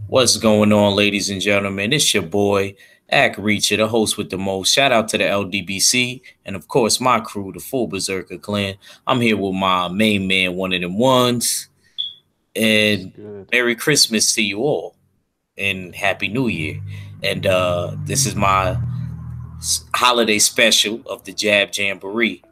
What's going on, ladies and gentlemen? It's your boy, Ack Reacher, the host with the most. Shout out to the LDBC and, of course, my crew, the full Berserker Clan. I'm here with my main man, one of them ones. What's And good? Merry Christmas to you all and Happy New Year. And this is my holiday special of the Jab Jamboree.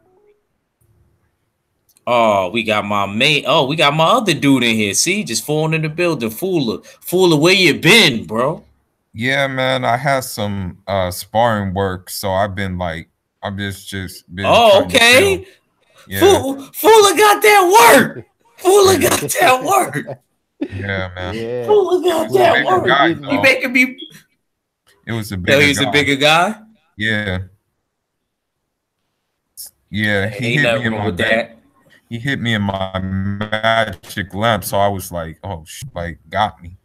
Oh, we got my main. Oh, we got my other dude in here. See, just falling in the building. Fooler, where you been, bro? Yeah, man, I had some sparring work, so I've just been Oh, trying to chill. okay. Yeah, Fuller got that work. Fuller got that work. yeah, man. Yeah, Fuller got A Fuller that bigger got it work. guy in, He man. though. making me. It was a No, bigger he's a guy. bigger guy. Yeah, yeah. He Ain't hit me nothing in wrong my with back. that. He hit me in my magic lamp, so I was like, oh, like got me.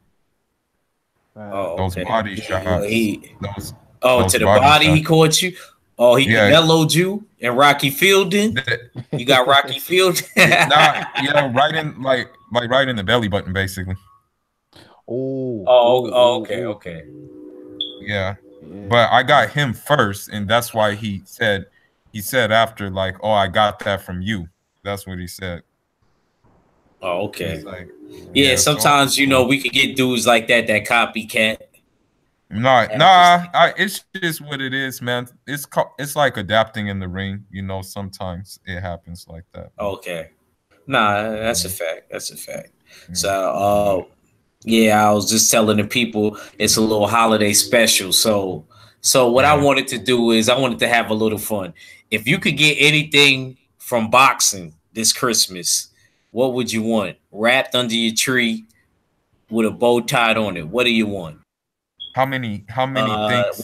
Oh, Those okay. body Well, shots. he. Those Oh, those to the body body, he shots. caught you. Oh, he Yeah. Canelo'd you and Rocky Fielding. The- You got Rocky Fielding. nah, yeah, right in like right in the belly button, basically. Oh, Oh, oh, oh, oh, okay, oh. okay. Yeah. Yeah, But I got yeah. him first, and that's why he said after like, "Oh, I got that from you." That's what he said. Oh, okay. He's like, Yeah. Yeah, "Yeah, so sometimes cool." we could get dudes like that copycat. Nah, Have just nah, it's just what it is, man. It's like adapting in the ring. Sometimes it happens like that, man. okay. Nah, that's a Yeah, fact. That's a fact. So, yeah, yeah, yeah, I was just telling the people it's a little holiday special. So what I yeah. wanted to do is I wanted to have a little fun. If you could get anything from boxing this Christmas, what would you want? Wrapped under your tree with a bow tied on it. What do you want? How many things?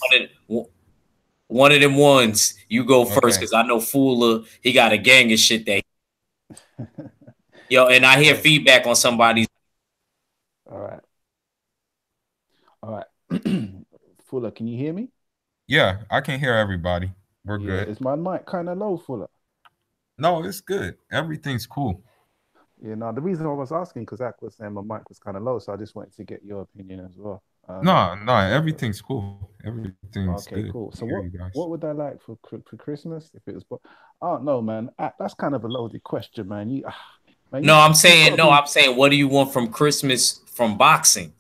One of them ones. You go first Okay, because I know Fuller. He got a gang of shit that yo, and I hear Okay. feedback on somebody's. All right. All right. Fuller, can you hear me? yeah, I can hear everybody. We're Yeah. good. Is my mic kind of low, Fuller? No, it's good. Everything's cool. Yeah. No, the reason I was asking because Zach was saying my mic was kind of low, so I just wanted to get your opinion as well. No, no, So everything's cool. Everything's good. okay, I cool. hear So you guys. what would I like for Christmas if it was? I don't know, man. That's kind of a loaded question, man. Man, No, you've got to no, be. I'm saying, what do you want from Christmas from boxing?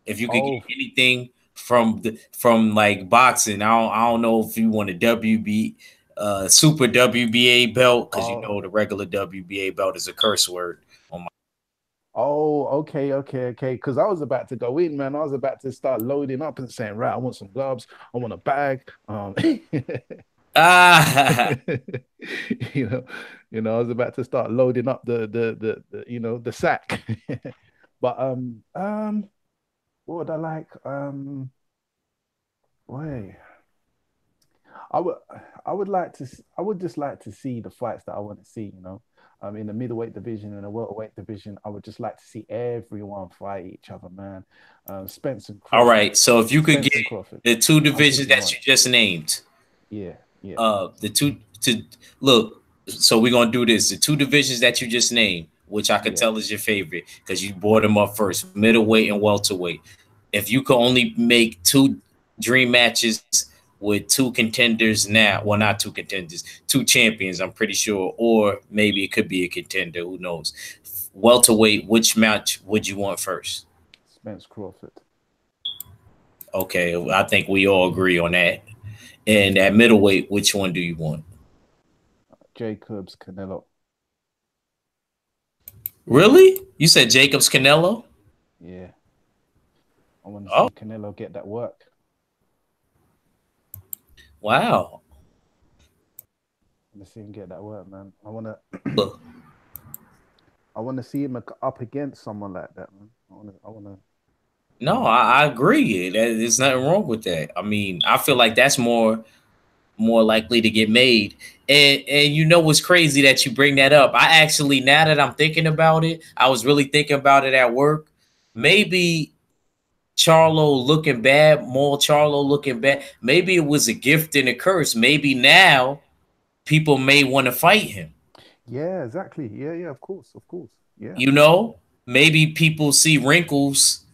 If you could get Oh, anything from like boxing, I don't know if you want a Super WBA belt because you oh. know the regular WBA belt is a curse word. On my, Oh, okay, okay, okay. Because I was about to go in, man. I was about to start loading up and saying, right, I want some gloves, I want a bag. ah, You know, I was about to start loading up the sack. But what would I like? Boy, I would I would just like to see the fights that I want to see, in the middleweight division and the welterweight division. I would just like to see everyone fight each other, man. Spence and all Crawford. right. So if you could get Spence and Crawford. the two I'll give divisions them that one. you just named, Yeah, yeah, the two to look. So we're gonna do this. The two divisions that you just named, which I could yeah. tell is your favorite because you brought them up first, middleweight and welterweight. If you could only make two dream matches with two contenders now, well, not two contenders, two champions, I'm pretty sure, or maybe it could be a contender. Who knows? Welterweight, which match would you want first? Spence Crawford. Okay, I think we all agree on that. And at middleweight, which one do you want? Jacobs Canelo. Really? You said Jacobs Canelo? Yeah. I want to Oh, see Canelo get that work. wow. I want to see him get that work, man. I want to. Look, I want to see him up against someone like that, man. I want to. You no, know. I agree. There's nothing wrong with that. I mean, I feel like that's more likely to get made. And you know what's crazy that you bring that up? I actually, now that I'm thinking about it, I was really thinking about it at work. Maybe Charlo looking bad, more Charlo looking bad. Maybe it was a gift and a curse. Maybe now people may want to fight him. Yeah, exactly. Yeah, yeah. Of course, of course. Yeah, Maybe people see wrinkles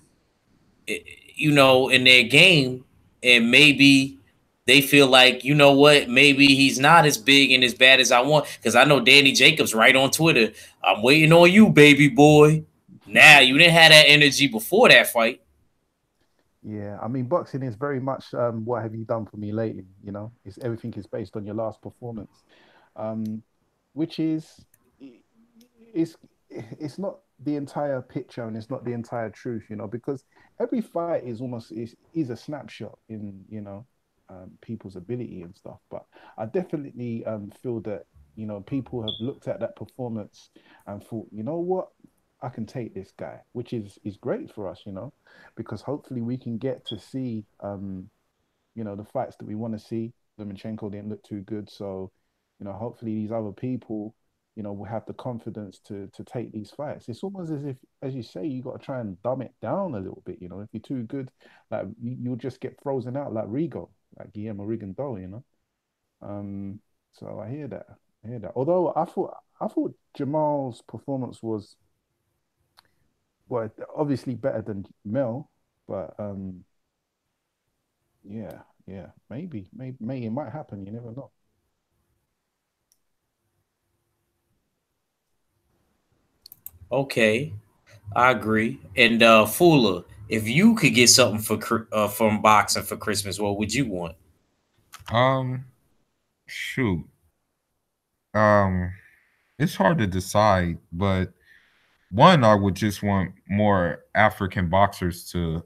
you know, in their game, and maybe they feel like, you know what, maybe he's not as big and as bad as I want. Because I know Danny Jacobs right on Twitter. I'm waiting on you, baby boy. Now you didn't have that energy before that fight. Yeah, I mean, boxing is very much what have you done for me lately? You know, it's everything is based on your last performance, um, which is it's it's not the entire picture and it's not the entire truth, you know, because every fight is almost is a snapshot in, you know, people's ability and stuff. But I definitely feel that, you know, people have looked at that performance and thought, you know what, I can take this guy, which is great for us, you know, because hopefully we can get to see you know, the fights that we want to see. Lomachenko didn't look too good, so you know, hopefully these other people, you know, will have the confidence to take these fights. It's almost as if, as you say, you got to try and dumb it down a little bit. You know, if you're too good, like you'll just get frozen out like Rigo, like Guillermo Rigondeaux. You know, so I hear that. I hear that. Although I thought Jamal's performance was, well, obviously better than Mel, but yeah, yeah, maybe it might happen. You never know. Okay, I agree. And Fuller, if you could get something for from boxing for Christmas, what would you want? Um, shoot. Um, it's hard to decide, but one, I would just want more African boxers to.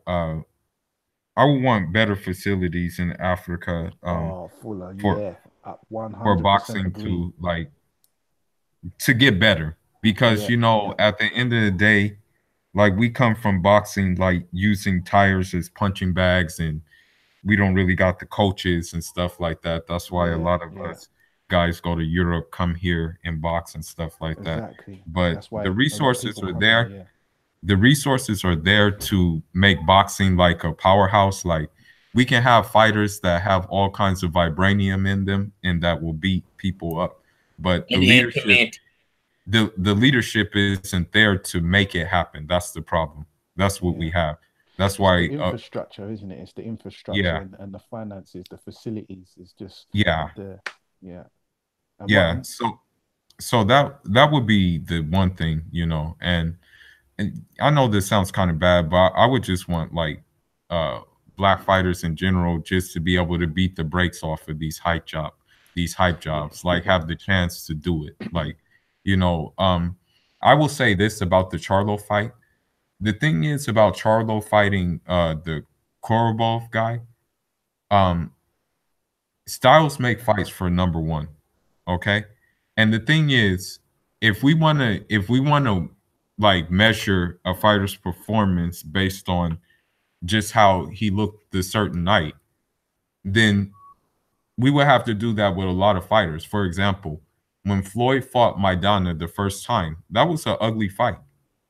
I would want better facilities in Africa. Oh, Fuller, For yeah, 100% boxing agree. to get better, because Yeah, you know yeah, at the end of the day, like we come from boxing like using tires as punching bags, and we don't really got the coaches and stuff like that. That's why a yeah, lot of yeah, us guys go to Europe, come here and box and stuff like that. exactly. But That's why a lot of people come here. Yeah, the resources are there to make boxing like a powerhouse. Like we can have fighters that have all kinds of vibranium in them and that will beat people up. But And command. the leadership isn't there to make it happen. That's the problem. That's what we yeah. have. That's It's the why infrastructure, isn't it? It's the infrastructure yeah, and the finances, the facilities. Is just yeah, not there. Yeah, and what? yeah. So that would be the one thing, you know. And I know this sounds kind of bad, but I would just want like uh black fighters in general just to be able to beat the brakes off of these hype Yeah, jobs, like have the chance to do it. Like, you know, I will say this about the Charlo fight. The thing is about Charlo fighting the Korobov guy, um, styles make fights for number one. Okay. And the thing is, if we wanna like measure a fighter's performance based on just how he looked the certain night, then we would have to do that with a lot of fighters. For example, when Floyd fought Maidana the first time, that was an ugly fight.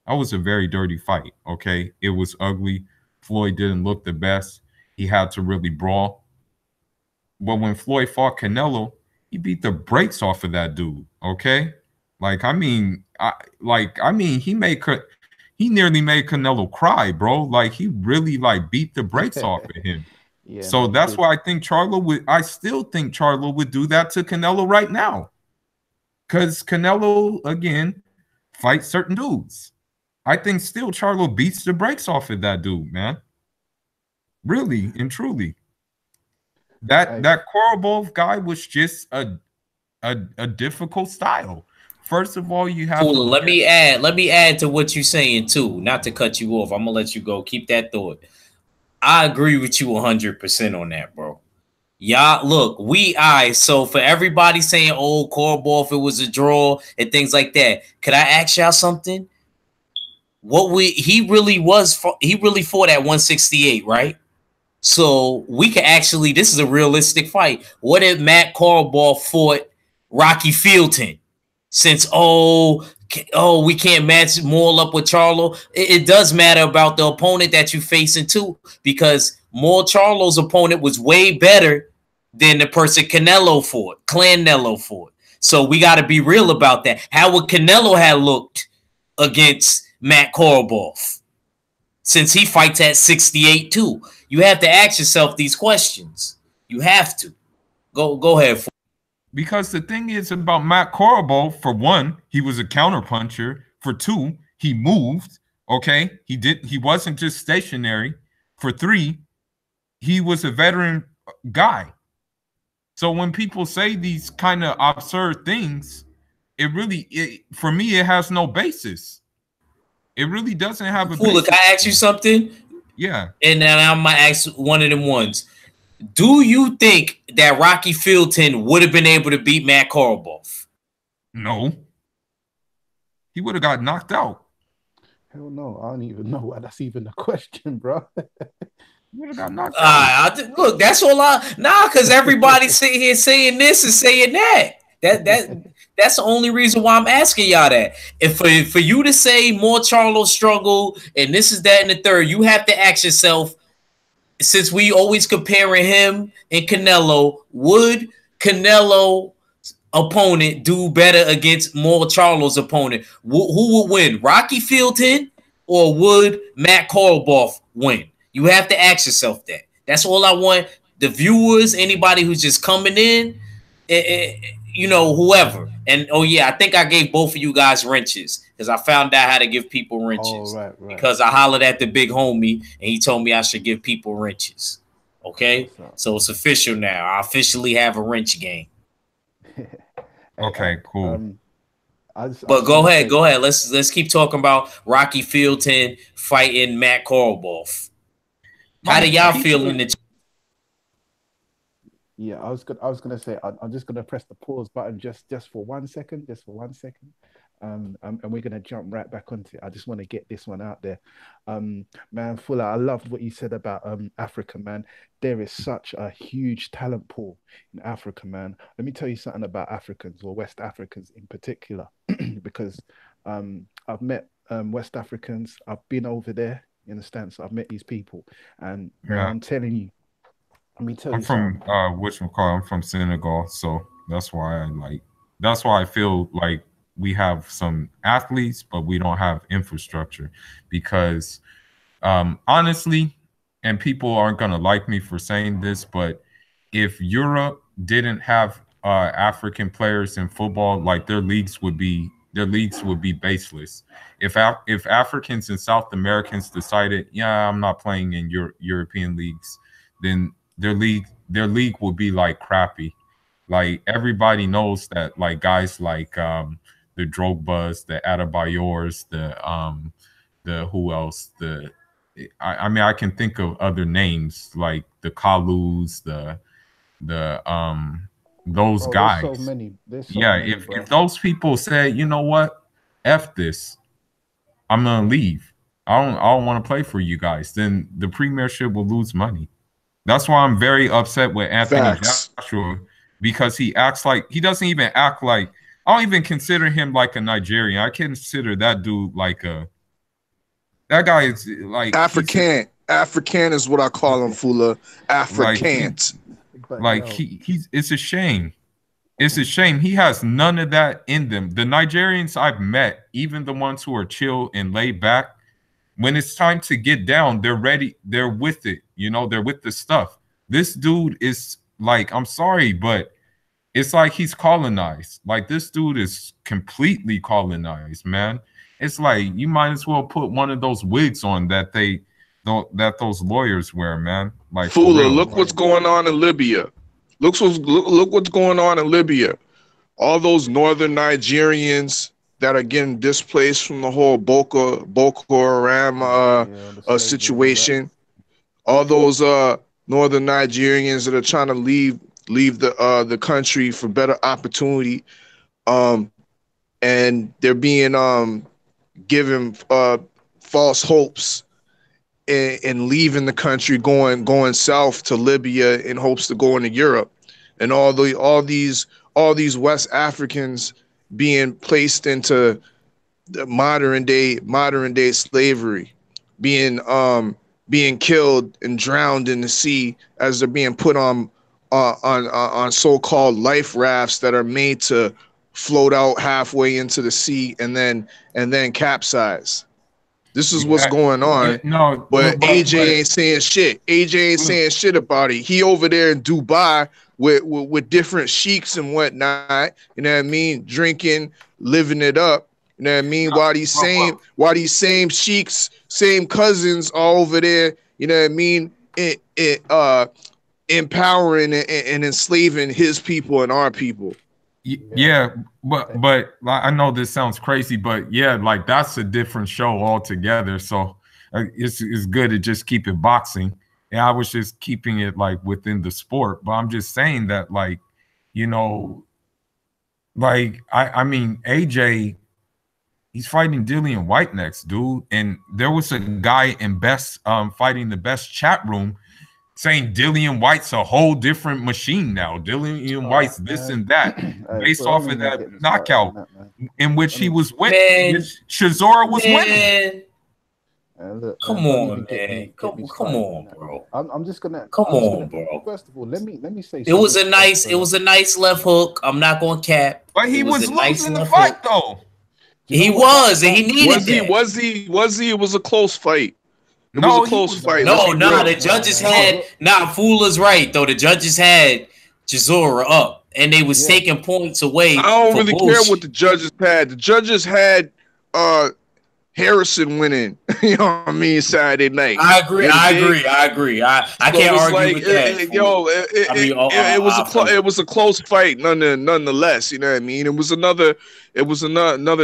That was a very dirty fight. Okay. It was ugly. Floyd didn't look the best. He had to really brawl. But when Floyd fought Canelo, he beat the brakes off of that dude. Okay, he nearly made Canelo cry, bro. Like he really like beat the brakes off of him. yeah. So No, he that's did. why I think Charlo would. I still think Charlo would do that to Canelo right now, because Canelo again fights certain dudes. I think still Charlo beats the brakes off of that dude, man. Really and truly. Hey, That Korobov guy was just a difficult style. First of all, you have to Fuller, look let at me add. Let me add to what you're saying too. Not to cut you off. I'm gonna let you go. Keep that thought. I agree with you 100% on that, bro. Y'all, look, so for everybody saying, oh, Korobov, it was a draw and things like that. Could I ask y'all something? He really fought at 168, right? So we could actually, this is a realistic fight. What if Matt Korobov fought Rocky Fielding? Since we can't match Maul up with Charlo, it does matter about the opponent that you're facing too, because Maul Charlo's opponent was way better than the person Canelo fought. So we got to be real about that. How would Canelo have looked against Matt Korobov? since he fights at 68 too. You have to ask yourself these questions. You have to. Go ahead. Because the thing is about Matt Coralbo, for one, he was a counterpuncher. For two, he moved. Okay, he wasn't just stationary. For three, he was a veteran guy. So when people say these kind of absurd things, for me, it has no basis. It really doesn't have a basis. Look, I ask you something. Yeah. And then I'm gonna ask one of them ones. Do you think that Rocky Fielding would have been able to beat Matt Korobov? No. He would have got knocked out. Hell no, I don't even know why that's even a question, bro. Would have got knocked out. Look, that's all because everybody's sitting here saying this and saying that. That's the only reason why I'm asking y'all that. If for you to say more Charlo struggle and this is that and the third, you have to ask yourself, since we always comparing him and Canelo, would Canelo opponent do better against more Charlo's opponent? Who would win, Rocky Fielding or would Matt Korobov win? You have to ask yourself that. That's all I want. The viewers, anybody who's just coming in, whoever. And I think I gave both of you guys wrenches because I found out how to give people wrenches. Right. Because I hollered at the big homie and he told me I should give people wrenches. Okay, so it's official now. I officially have a wrench game. Okay, cool. But go ahead. Let's keep talking about Rocky Fielding fighting Matt Korobov. How do y'all feel in the? Yeah, I was gonna say I'm just gonna press the pause button just for 1 second, and we're gonna jump right back onto it. I just want to get this one out there, man. Fuller, I loved what you said about Africa, man. There is such a huge talent pool in Africa, man. Let me tell you something about Africans or West Africans in particular, because I've met West Africans. I've been over there. You understand? So I've met these people, and I'm telling you. I'm from I'm from Senegal, so that's why I feel like we have some athletes, but we don't have infrastructure. Because honestly, and people aren't gonna like me for saying this, but if Europe didn't have African players in football, like their leagues would be baseless. If Africans and South Americans decided, I'm not playing in European leagues, then their league will be like crappy. Like everybody knows that, like guys like the Drogbas, the Adebayors, the who else? I mean I can think of other names like the Kalus, those guys. There's so many. If those people say, you know what, F this, I'm gonna leave. I don't want to play for you guys. Then the Premiership will lose money. That's why I'm very upset with Anthony Joshua, because he doesn't even act like. I don't even consider him like a Nigerian. I consider that dude like that guy is like African. African is what I call him, Fula. Africans. It's a shame. It's a shame. He has none of that in them. The Nigerians I've met, even the ones who are chill and laid back, when it's time to get down, they're ready. They're with it. They're with the stuff. This dude is like, I'm sorry, but it's like he's colonized. Like this dude is completely colonized, man. It's like you might as well put one of those wigs on that those lawyers wear, man. Like Fula, look what's going on in Libya. Look what's going on in Libya. All those northern Nigerians that are getting displaced from the whole Boko Haram situation. All those northern Nigerians that are trying to leave the country for better opportunity, and they're being given false hopes and leaving the country, going south to Libya in hopes to go into Europe, and all these West Africans being placed into the modern day slavery, being killed and drowned in the sea as they're being put on so-called life rafts that are made to float out halfway into the sea and then capsize. This is what's going on. No, but AJ ain't saying shit. AJ ain't saying shit about it. He over there in Dubai with different sheiks and whatnot. You know what I mean? Drinking, living it up. You know what I mean? While these same sheiks, same cousins are over there. You know what I mean? Empowering and enslaving his people and our people. Yeah, but I know this sounds crazy, but yeah, like that's a different show altogether. So it's good to just keep it boxing. And I was just keeping it like within the sport, but I'm just saying that like, you know, like I mean AJ, he's fighting Dillian White next, dude. And there was a guy in Best fighting the Best chat room saying Dillian White's a whole different machine now. Dillian White's this and that, based off of that knockout in which he was winning. Chisora was winning. Look, come on, man. Come on, bro. I'm just gonna bro. First of all, let me say it was a nice left hook. I'm not gonna cap. But he was losing the fight though. He was, and he needed that. Was he? It was a close fight. It was a close fight. The judges had Fula's right though. The judges had Chisora up, and they was taking points away. I don't really care what the judges had. The judges had Harrison winning. You know what I mean? Saturday night. I agree. I can't argue with that. It was a close fight, nonetheless. You know what I mean? It was another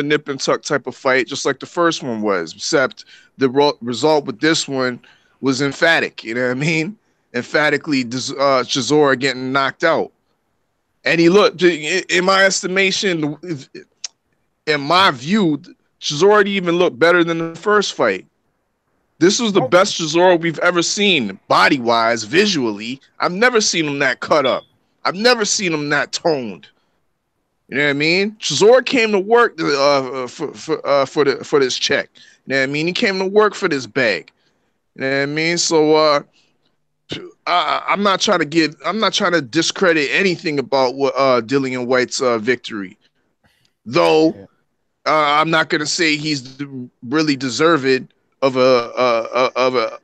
nip and tuck type of fight, just like the first one was, except the result with this one was emphatic. You know what I mean? Emphatically, Chisora getting knocked out, and he looked, in my estimation, in my view, Chisora didn't even look better than the first fight. This was the best Chisora we've ever seen, body-wise, visually. I've never seen him that cut up. I've never seen him that toned. You know what I mean? Chisora came to work for this check. You know what I mean? He came to work for this bag. You know what I mean? So I'm not trying to discredit anything about what Dillian White's victory, though. I'm not gonna say he's really deserved of a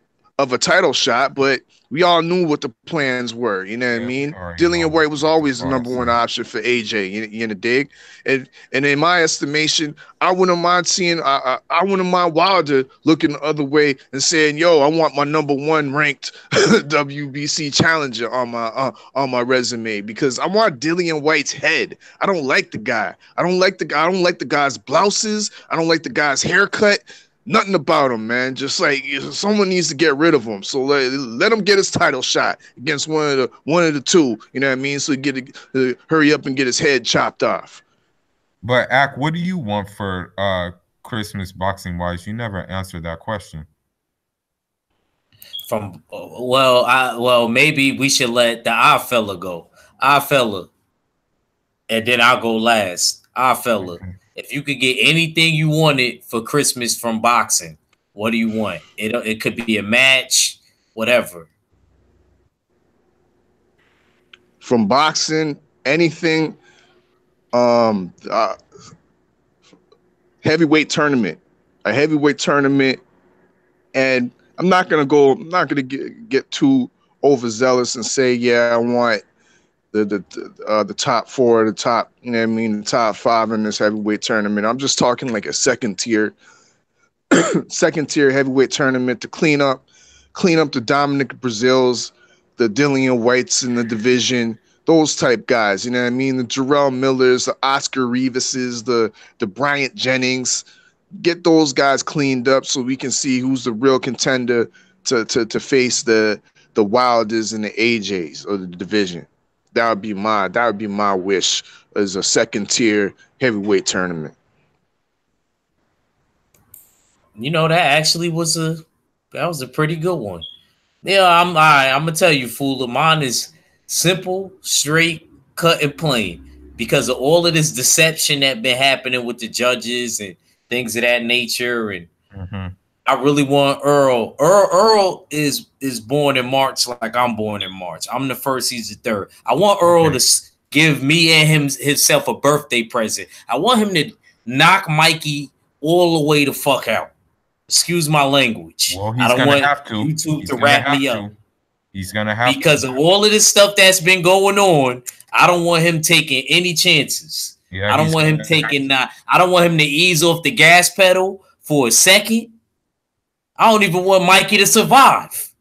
title shot, but we all knew what the plans were. You know what I mean? Dillian White was always the number one option for AJ. You know, dig? And in my estimation, I wouldn't mind seeing. I wouldn't mind Wilder looking the other way and saying, "Yo, I want my number one ranked WBC challenger on my resume because I want Dillian White's head. I don't like the guy. I don't like the guy's blouses. I don't like the guy's haircut." Nothing about him, man. Just like someone needs to get rid of him. So let him get his title shot against one of the two. You know what I mean? So get hurry up and get his head chopped off. But Ak, what do you want for Christmas boxing wise? You never answered that question. Maybe we should let the Odd Fella go. Odd Fella, and then I'll go last. Odd Fella. Okay. If you could get anything you wanted for Christmas from boxing, what do you want? It could be a match, whatever. From boxing, anything, heavyweight tournament, a heavyweight tournament, and I'm not gonna get too overzealous and say, yeah, I want the top four, the top, you know what I mean, the top five in this heavyweight tournament. I'm just talking like a second tier heavyweight tournament to clean up the Dominic Brazils, the Dillian Whites in the division, those type guys, you know what I mean? The Jarrell Millers, the Oscar Riveses, the Bryant Jennings. Get those guys cleaned up so we can see who's the real contender to face the Wilders and the AJs of the division. That would be my wish as a second tier heavyweight tournament. You know, that actually was a pretty good one. Yeah, I'm gonna tell you, Fula, mine is simple, straight, cut and plain because of all of this deception that been happening with the judges and things of that nature. And I really want Earl. Earl is born in March like I'm born in March. I'm the first, he's the third. I want Earl to give me and himself a birthday present. I want him to knock Mikey all the way the fuck out. Excuse my language. Well, I he's don't gonna want have to. YouTube He's to gonna wrap have me up to. He's gonna have because to. of all of this stuff that's been going on. I don't want him taking any chances. Yeah, I don't he's want him gonna. taking. I don't want him to ease off the gas pedal for a second. I don't even want Mikey to survive.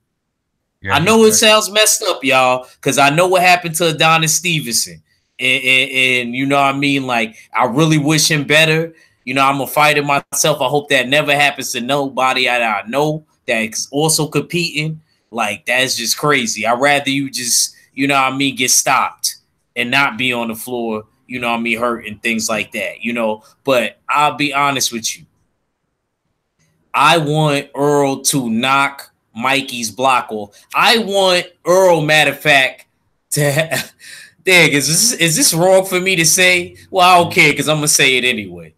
Yeah, I he's know it gonna. sounds messed up, y'all, because I know what happened to Adonis Stevenson. And you know what I mean? Like, I really wish him better. You know, I'm a fighter myself. I hope that never happens to nobody that I know that's also competing. Like, that's just crazy. I'd rather you just, you know what I mean, get stopped and not be on the floor, you know what I mean, hurt and things like that, you know. But I'll be honest with you. I want Earl to knock Mikey's block off. I want Earl, matter of fact, to Dig, is this wrong for me to say? Well, I don't care because I'm gonna say it anyway.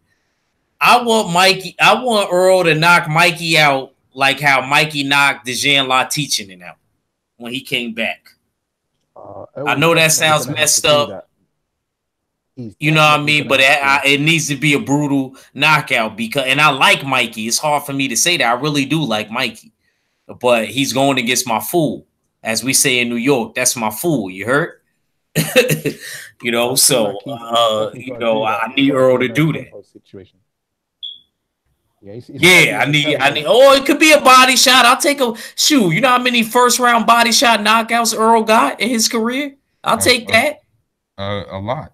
I want Earl to knock Mikey out like how Mikey knocked Dejan Latichinen out when he came back. I Earl's know that definitely sounds gonna have to messed do up. that. He's You know what I definitely mean? gonna But have to. it needs to be a brutal knockout because, and I like Mikey. It's hard for me to say that. I really do like Mikey, but he's going against my fool, as we say in New York. That's my fool. You heard? You know, I feel so like he's definitely you got to know, do that. I He's need got to Earl be to in a do that. tempo situation. Yeah, he's got to be Yeah, in a I tempo. need. Oh, it could be a body shot. I'll take a shoot. You know how many first round body shot knockouts Earl got in his career? I'll A, take that. a lot,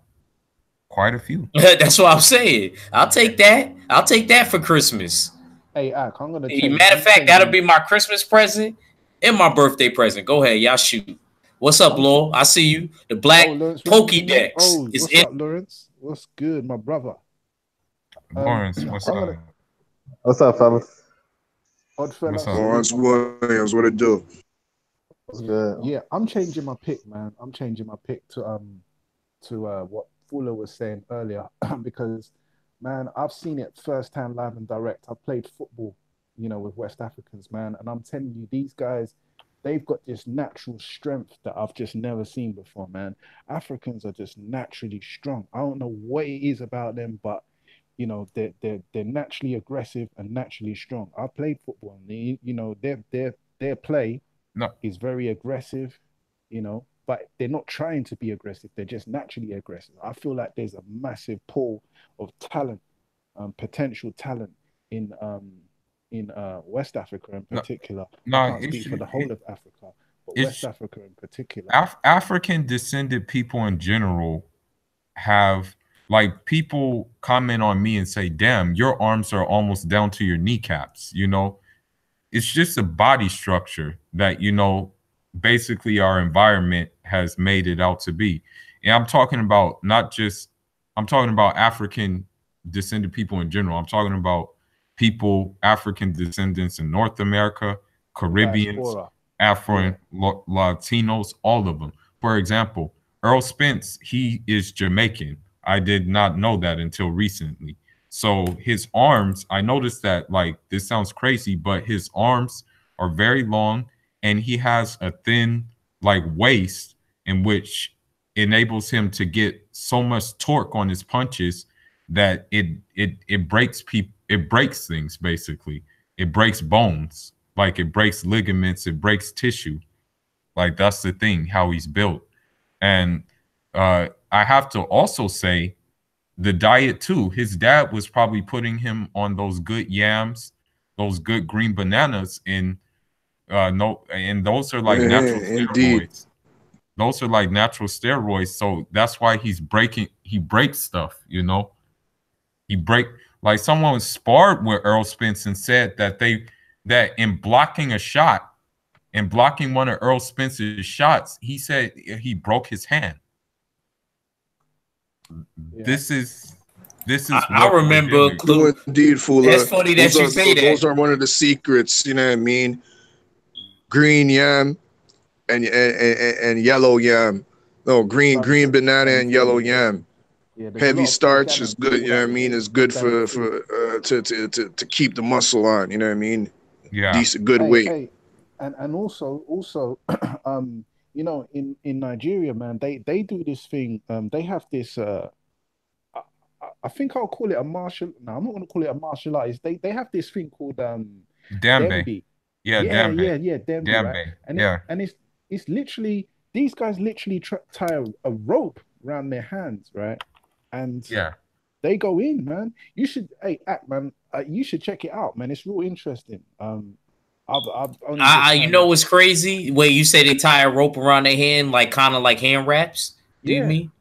quite a few. That's what I'm saying. I'll take that. I'll take that for Christmas. Hey, Ak, I'm gonna change. Matter of I'm fact, that'll changing. be my Christmas present and my birthday present. Go ahead, y'all shoot. What's up, I'm. Ch- Law? I see you. The oh, black Lawrence Robinson, man. Pokédex Oh, is what's in. up, Lawrence? What's good, my brother? Lawrence, what's I'm up? gonna. What's up, fellas? What's Oddfella, up? salute, Lawrence my brother. Williams, what it do? What's Yeah, good? yeah. I'm changing my pick, man. I'm changing my pick to what Fuller was saying earlier because, man, I've seen it firsthand, live and direct. I've played football, with West Africans, man, and I'm telling you, these guys, they've got this natural strength that I've just never seen before, man. Africans are just naturally strong. I don't know what it is about them, but they're naturally aggressive and naturally strong. I played football, and their play No, is very aggressive, but they're not trying to be aggressive. They're just naturally aggressive. I feel like there's a massive pool of talent, potential talent in West Africa in no, particular. I no. can't speak for the whole of Africa, but West It's Africa in particular. African descended people in general have, like, people comment on me and say, "Damn, your arms are almost down to your kneecaps." It's just a body structure that, basically our environment has made it out to be. And I'm talking about not just, I'm talking about African descended people in general. I'm talking about people, African descendants in North America, The Caribbeans, diaspora. Afro Yeah. Latinos, all of them. For example, Earl Spence, he is Jamaican. I did not know that until recently. So his arms, I noticed that, like, this sounds crazy, but his arms are very long and he has a thin, like, waist in which enables him to get so much torque on his punches that it breaks people, it breaks things basically. It breaks bones, like it breaks ligaments, it breaks tissue. Like, that's the thing, how he's built. And I have to also say the diet too. His dad was probably putting him on those good yams, those good green bananas in no, and those are like natural Indeed. steroids. Those are like natural steroids. So that's why he breaks stuff. He break, like, someone sparred with Earl Spence and said that that in blocking a shot, in blocking one of Earl Spence's shots, he said he broke his hand. Yeah. This is I what we're remember. dealing with. Do indeed, That's Fula. funny that you say that. Those are one of the secrets, you know what I mean? Green yam and yellow yam. No, green banana and yellow yam. Yeah, there's a Heavy lot of starch organic, is good, you know what I mean? It's good organic for food. to keep the muscle on, you know what I mean? Yeah. Decent good Hey, weight. hey, and also, in Nigeria, man, they do this thing. They have this. I think I'll call it a martial. No, I'm not gonna call it a martial art. They have this thing called Dambe. Dembi. Yeah, Yeah, Dambe. yeah, yeah, Dembi, right? Dambe. And Yeah. it's literally these guys literally tie a rope around their hands, right? And Yeah. they go in, man. You should, hey, act, man. You should check it out, man. It's real interesting. I've only just You kind know of, what's crazy? Wait, you say they tie a rope around their hand, like kind of like hand wraps? Do you yeah, mean?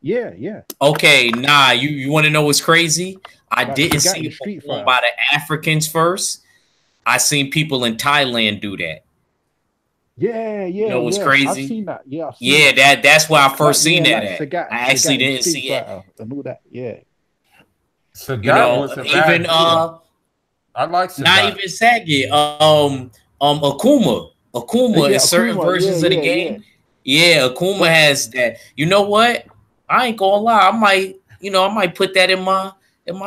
yeah, yeah. Okay, nah. You want to know what's crazy? I Like didn't see Sagat it Street performed Fighter. by the Africans first. I seen people in Thailand do that. Yeah, You yeah, know what's yeah. I've crazy? seen that. Yeah, I've seen Yeah, that. that's where I Like, first seen yeah, that like at. I actually Sagat in didn't Street see it. Fighter and all that. Yeah. You Sagat know, was a even bad dude. I like not Sagat. even Saget. Akuma in Yeah, certain Akuma. Yeah, versions of the yeah, yeah. game. Yeah, Akuma But has that. You know what? I ain't gonna lie. I might put that in my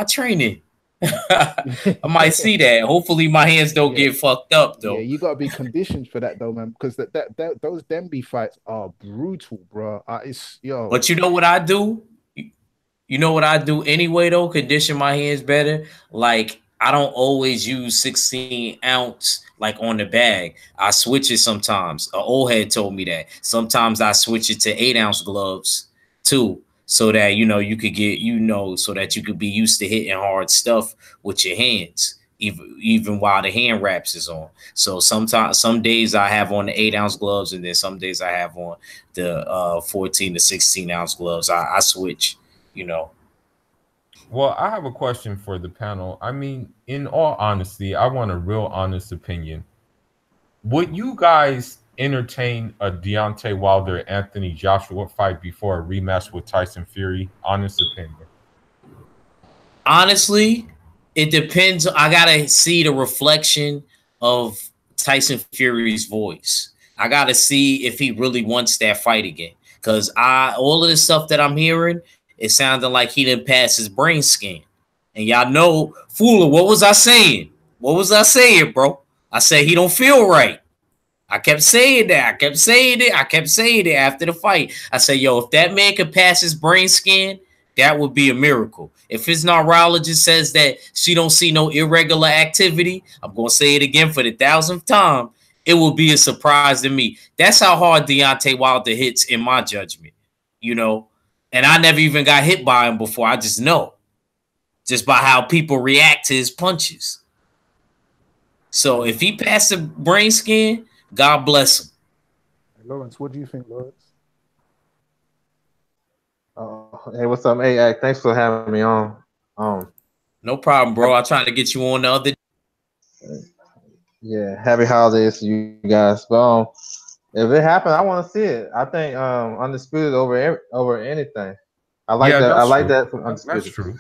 training. I might see that. Hopefully, my hands don't yeah, get fucked up yeah, though. you gotta be conditioned for that though, man, because those Demby fights are brutal, bro. It's yo, But you know what I do? You know what I do anyway though? Condition my hands better. Like I don't always use 16-ounce like on the bag. I switch it sometimes. An old head told me that. Sometimes I switch it to 8-ounce gloves too. So that you could get, so that you could be used to hitting hard stuff with your hands, even while the hand wraps is on. So sometimes some days I have on the 8-ounce gloves, and then some days I have on the 14 to 16-ounce gloves. I switch, you know. Well, I have a question for the panel. I mean, in all honesty, I want a real honest opinion. Would you guys entertain a Deontay Wilder Anthony Joshua fight before a rematch with Tyson Fury? Honest opinion. Honestly, it depends. I gotta see the reflection of Tyson Fury's voice. I gotta see if he really wants that fight again. Cause all of the stuff that I'm hearing, it sounded like he didn't pass his brain scan. And y'all know, Fuller, what was I saying? What was I saying, bro? I said he don't feel right. I kept saying that. I kept saying it. I kept saying it after the fight. I said, yo, if that man could pass his brain scan, that would be a miracle. If his neurologist says that she don't see no irregular activity, I'm going to say it again for the 1,000th time, it will be a surprise to me. That's how hard Deontay Wilder hits in my judgment, you know? And I never even got hit by him before. I just know. Just by how people react to his punches. So if he passed the brain scan, God bless him. Lawrence, what do you think, Lawrence? Hey, what's up? Hey, thanks for having me on. No problem, bro. I tried to get you on the other. Yeah, happy holidays to you guys. But if it happened, I want to see it. I think undisputed over anything. I like Yeah, that. I that's like true. that from That's undisputed. true.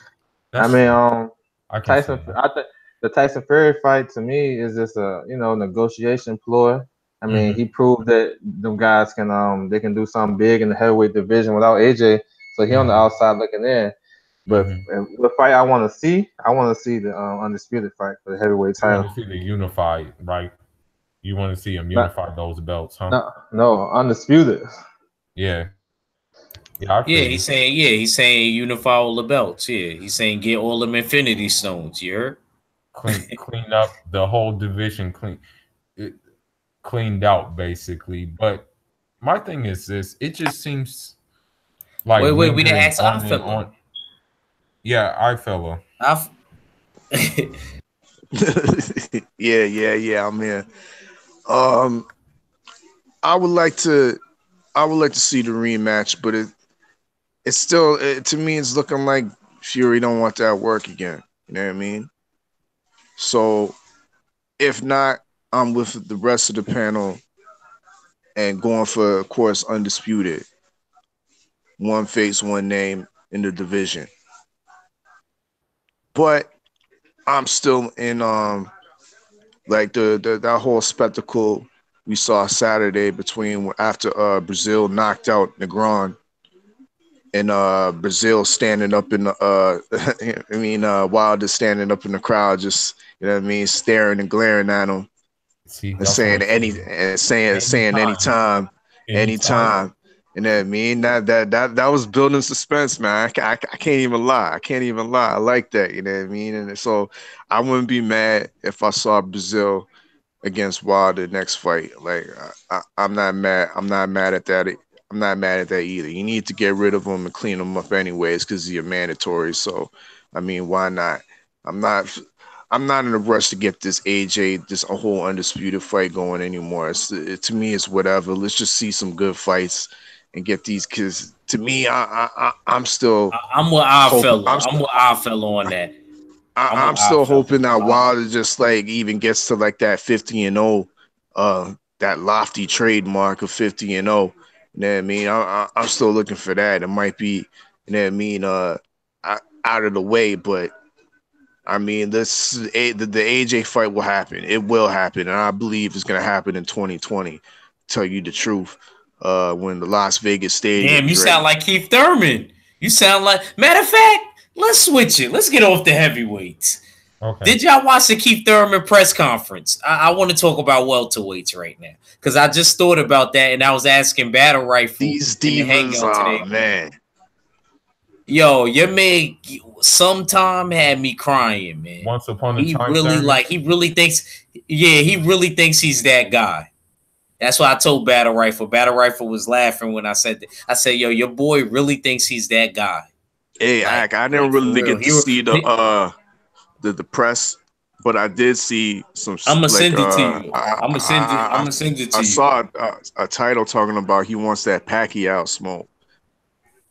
I That's mean, true. I can see Tyson. that. I think the Tyson Fury fight to me is just a negotiation ploy. I mean, he proved that them guys can they can do something big in the heavyweight division without AJ. So he on the outside looking in. But the fight I want to see the undisputed fight for the heavyweight You want title. to see the unified, right? You want to see him Not, unify those belts, huh? no, undisputed. Yeah. Yeah, I feel you. He's saying unify all the belts. Yeah, he's saying get all them Infinity Stones. You heard? Clean up the whole division, cleaned out basically. But my thing is this: it just seems like Wait, we didn't lingering ask on our and fella. on. Yeah, I fella. Yeah, I'm here. I would like to see the rematch, but it's still to me it's looking like Fury don't want that work again. You know what I mean? So if not, I'm with the rest of the panel and going for, of course, undisputed. One face, one name in the division. But I'm still in like that whole spectacle we saw Saturday between after Brazil knocked out Negron and Brazil standing up in the Wilder standing up in the crowd, just staring and glaring at him. See, And saying anytime, You know what I mean? That was building suspense, man. I can't even lie. I can't even lie. I like that. You know what I mean? And so I wouldn't be mad if I saw Brazil against Wilder next fight. Like I'm not mad. I'm not mad at that. I'm not mad at that either. You need to get rid of him and clean him up anyways because you're mandatory. So I mean, why not? I'm not. I'm not in a rush to get this AJ, this a whole undisputed fight going anymore. To me, it's whatever. Let's just see some good fights and get these kids. To me, I'm still. I'm with our hoping, fellow. I'm with our fellow on that. I'm still hoping that Wilder just like even gets to like that 50-0, that lofty trademark of 50-0. You know what I mean? I'm still looking for that. It might be, you know what I mean, out of the way, but I mean, the AJ fight will happen. It will happen, and I believe it's gonna happen in 2020. Tell you the truth, when the Las Vegas Stadium. Damn, you sound like Keith Thurman. You sound like. Matter of fact, let's switch it. Let's get off the heavyweights. Okay. Did y'all watch the Keith Thurman press conference? I want to talk about welterweights right now because I just thought about that and I was asking Battle Rifle. These demons, oh man. Yo, your man sometime had me crying, man. Once upon a he time, really like he really thinks, yeah, he really thinks he's that guy. That's why I told Battle Rifle. Battle Rifle was laughing when I said that. I said, yo, your boy really thinks he's that guy. Hey, like, I didn't really get to see the press, but I did see some. I'm gonna send it to you. I'm gonna send it to you. I saw a title talking about he wants that Pacquiao smoke.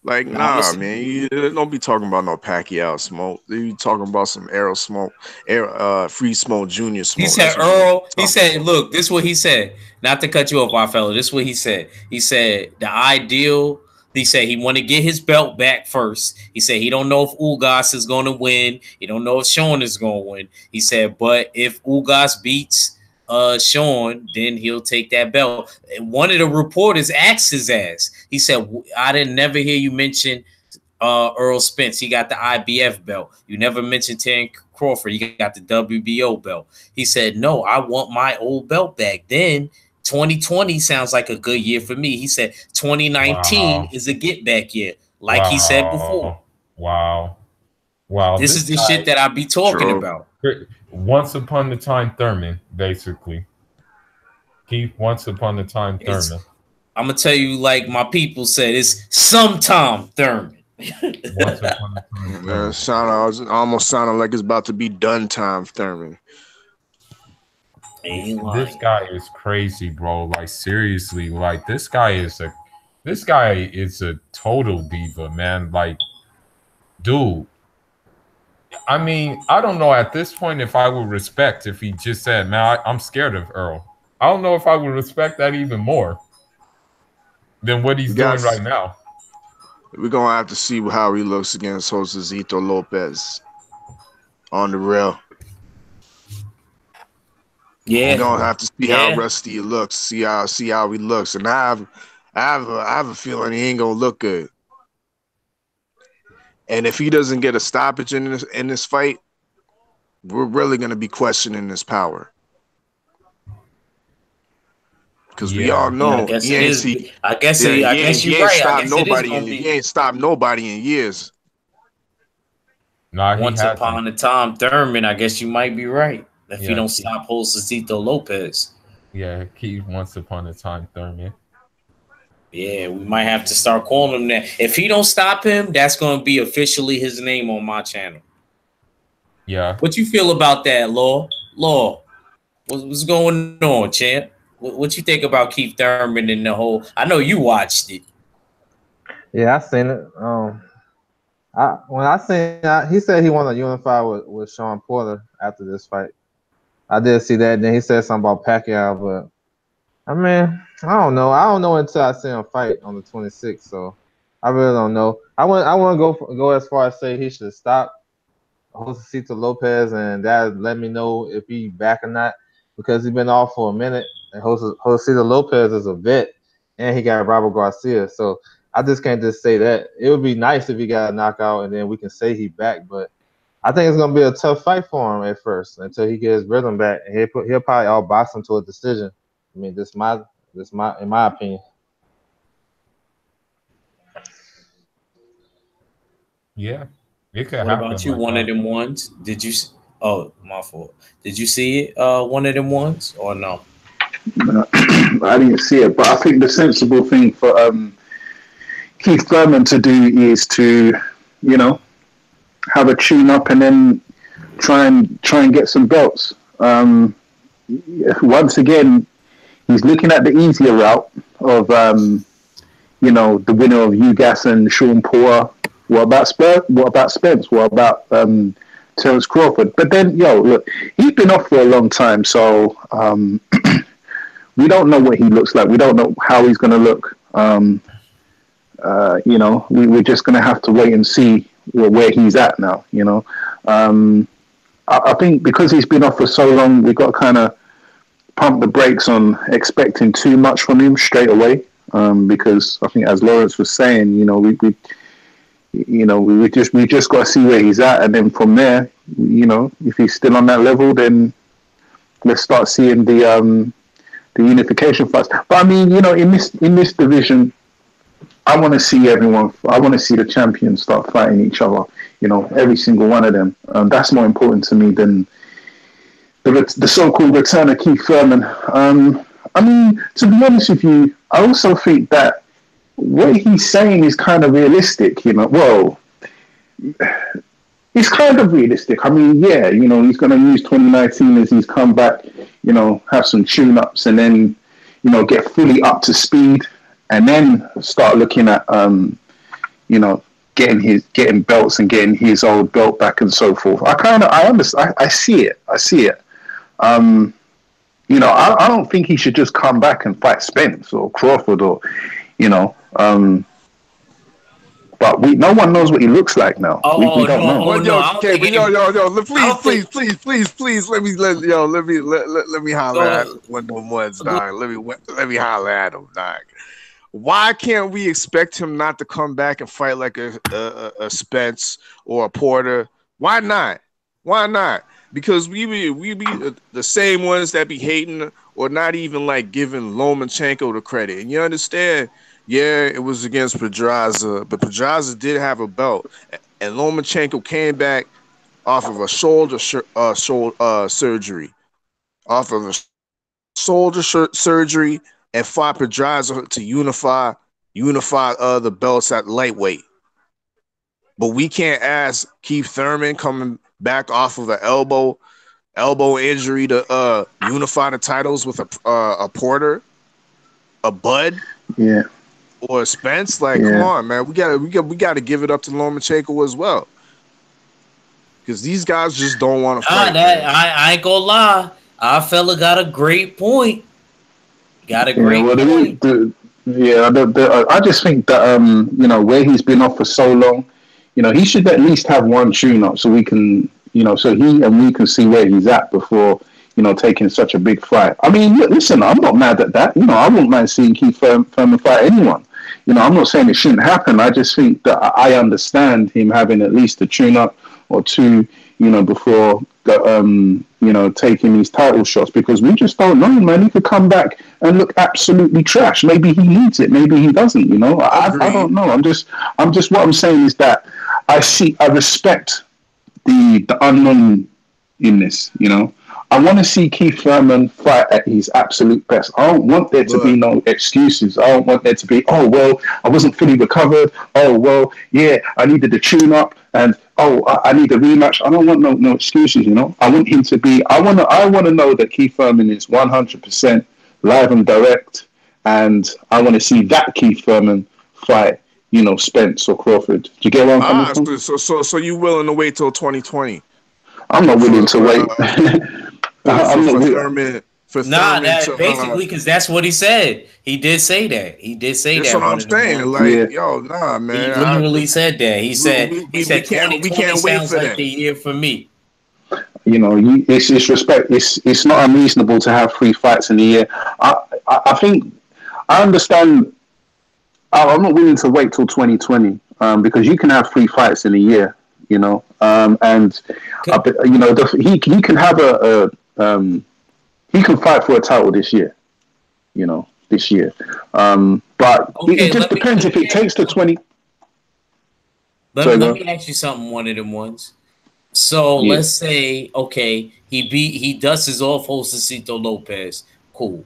Like, nah, man, you don't be talking about no Pacquiao smoke. You talking about some Aero smoke, Free Smoke Junior smoke. He said Earl. He said, look, this is what he said. Not to cut you off, my fellow. This is what he said. He said the ideal. He said he want to get his belt back first. He said he don't know if Ugas is going to win. He don't know if Sean is going to win. He said, but if Ugas beats Sean, then he'll take that belt. And one of the reporters asked his ass. He said, I didn't never hear you mention Earl Spence. He got the IBF belt. You never mentioned Terence Crawford. He got the WBO belt. He said, no, I want my old belt back. Then 2020 sounds like a good year for me. He said 2019 is a get back year, like he said before. Wow. This is the shit that I be talking about. Once upon a time, Thurman, basically. Keith, once upon a time, Thurman. I'm gonna tell you, like my people said, it's sometime Thurman. Once upon a time, Thurman. Almost sounded like it's about to be done time, Thurman. This guy is crazy, bro. Like seriously, like this guy is a total diva, man. Like, dude. I mean, I don't know at this point if I would respect if he just said, man, I'm scared of Earl. I don't know if I would respect that even more than what he's doing right now. We're gonna have to see how he looks against Josesito Lopez on the rail. Yeah, we're gonna have to see how rusty he looks, see how he looks, and I have a feeling he ain't gonna look good. And if he doesn't get a stoppage in this fight, we're really gonna be questioning his power. Because we all know he ain't stopped nobody in years. Nah, once upon a time, Thurman, I guess you might be right. If you don't stop Josesito Lopez. Yeah, Keith, once upon a time, Thurman. Yeah, we might have to start calling him that. If he don't stop him, that's going to be officially his name on my channel. Yeah. What you feel about that, Law? Law, what's going on, champ? What you think about Keith Thurman and the whole? I know you watched it. Yeah, I seen it. He said he wanted to unify with Sean Porter after this fight. I did see that. Then he said something about Pacquiao, but I mean, I don't know. I don't know until I see him fight on the 26th. So I really don't know. I want to go as far as say he should stop Josesito Lopez, and that let me know if he back or not, because he's been off for a minute. And Josesito Lopez is a vet, and he got Robert Garcia. So I just can't just say that. It would be nice if he got a knockout, and then we can say he back. But I think it's gonna be a tough fight for him at first until he gets his rhythm back, and he'll probably outbox him to a decision. I mean, this in my opinion. Yeah, it could What happen about you? like One of that. them ones? Did you? Oh, my fault. Did you see it? One of them ones or no? I didn't see it, but I think the sensible thing for Keith Thurman to do is to, you know, have a tune up and then try and get some belts. Once again, he's looking at the easier route of the winner of UGAS and Sean Porter. What about Spurs? What about Spence? What about Terence Crawford? But then, look, he's been off for a long time, so we don't know what he looks like. We don't know how he's going to look. We're just going to have to wait and see where he's at now. I think because he's been off for so long, we've got to kind of pump the brakes on expecting too much from him straight away. Because I think, as Lawrence was saying, we just got to see where he's at, and then from there, if he's still on that level, then let's start seeing the unification fights. But I mean, in this division, I want to see everyone. I want to see the champions start fighting each other. Every single one of them. That's more important to me than the so-called return of Keith Thurman. I mean, to be honest with you, I also think that what he's saying is kind of realistic. Well, it's kind of realistic. I mean, yeah, he's going to use 2019 as his comeback. Have some tune-ups and then, get fully up to speed, and then start looking at, getting belts and getting his old belt back and so forth. I understand. I see it. I don't think he should just come back and fight Spence or Crawford or, but no one knows what he looks like now. We don't know. Well, please, let me holler at one of them ones, dog. Let me holler at him, dog. Why can't we expect him not to come back and fight like a Spence or a Porter? Why not? Because we be the same ones that be hating or not even like giving Lomachenko the credit. And you understand, yeah, it was against Pedraza, but Pedraza did have a belt. And Lomachenko came back off of a shoulder surgery. Off of a shoulder surgery and fought Pedraza to unify the belts at lightweight. But we can't ask Keith Thurman coming back off of an elbow injury to unify the titles with a Porter, a Bud, yeah, or a Spence. Like, come on, man, we gotta give it up to Lomachenko as well, because these guys just don't want to fight. I ain't gonna lie, our fella got a great point. I just think that where he's been off for so long, he should at least have one tune-up so we can, so he and we can see where he's at before, taking such a big fight. I mean, listen, I'm not mad at that. I wouldn't mind seeing Keith Thurman fight anyone. I'm not saying it shouldn't happen. I just think that I understand him having at least a tune-up or two, before taking these title shots, because we just don't know, man. He could come back and look absolutely trash. Maybe he needs it. Maybe he doesn't. I don't know. I'm just. What I'm saying is that I respect the unknown in this. I want to see Keith Thurman fight at his absolute best. I don't want there to be no excuses. I don't want there to be, oh, well, I wasn't fully recovered. Oh, well, yeah, I needed the tune-up. And, I need a rematch. I don't want no excuses, I want him to be, I want to know that Keith Thurman is 100% live and direct. And I want to see that Keith Thurman fight, Spence or Crawford. Do you get what I'm coming from? So you willing to wait till 2020? I'm not willing to wait. Basically, because that's what he said. He did say that. That's what I'm saying. Like, yo, nah, man. He literally said that. He said, we can't wait for that. The year for me. It's respect. It's not unreasonable to have 3 fights in a year. I think I understand. I'm not willing to wait till 2020 because you can have 3 fights in a year. He can have he can fight for a title this year. This year. But it just depends if it takes to 20. let me ask you something. One of them ones. So Yeah. let's say, okay, he dusts off Josecito Lopez. Cool.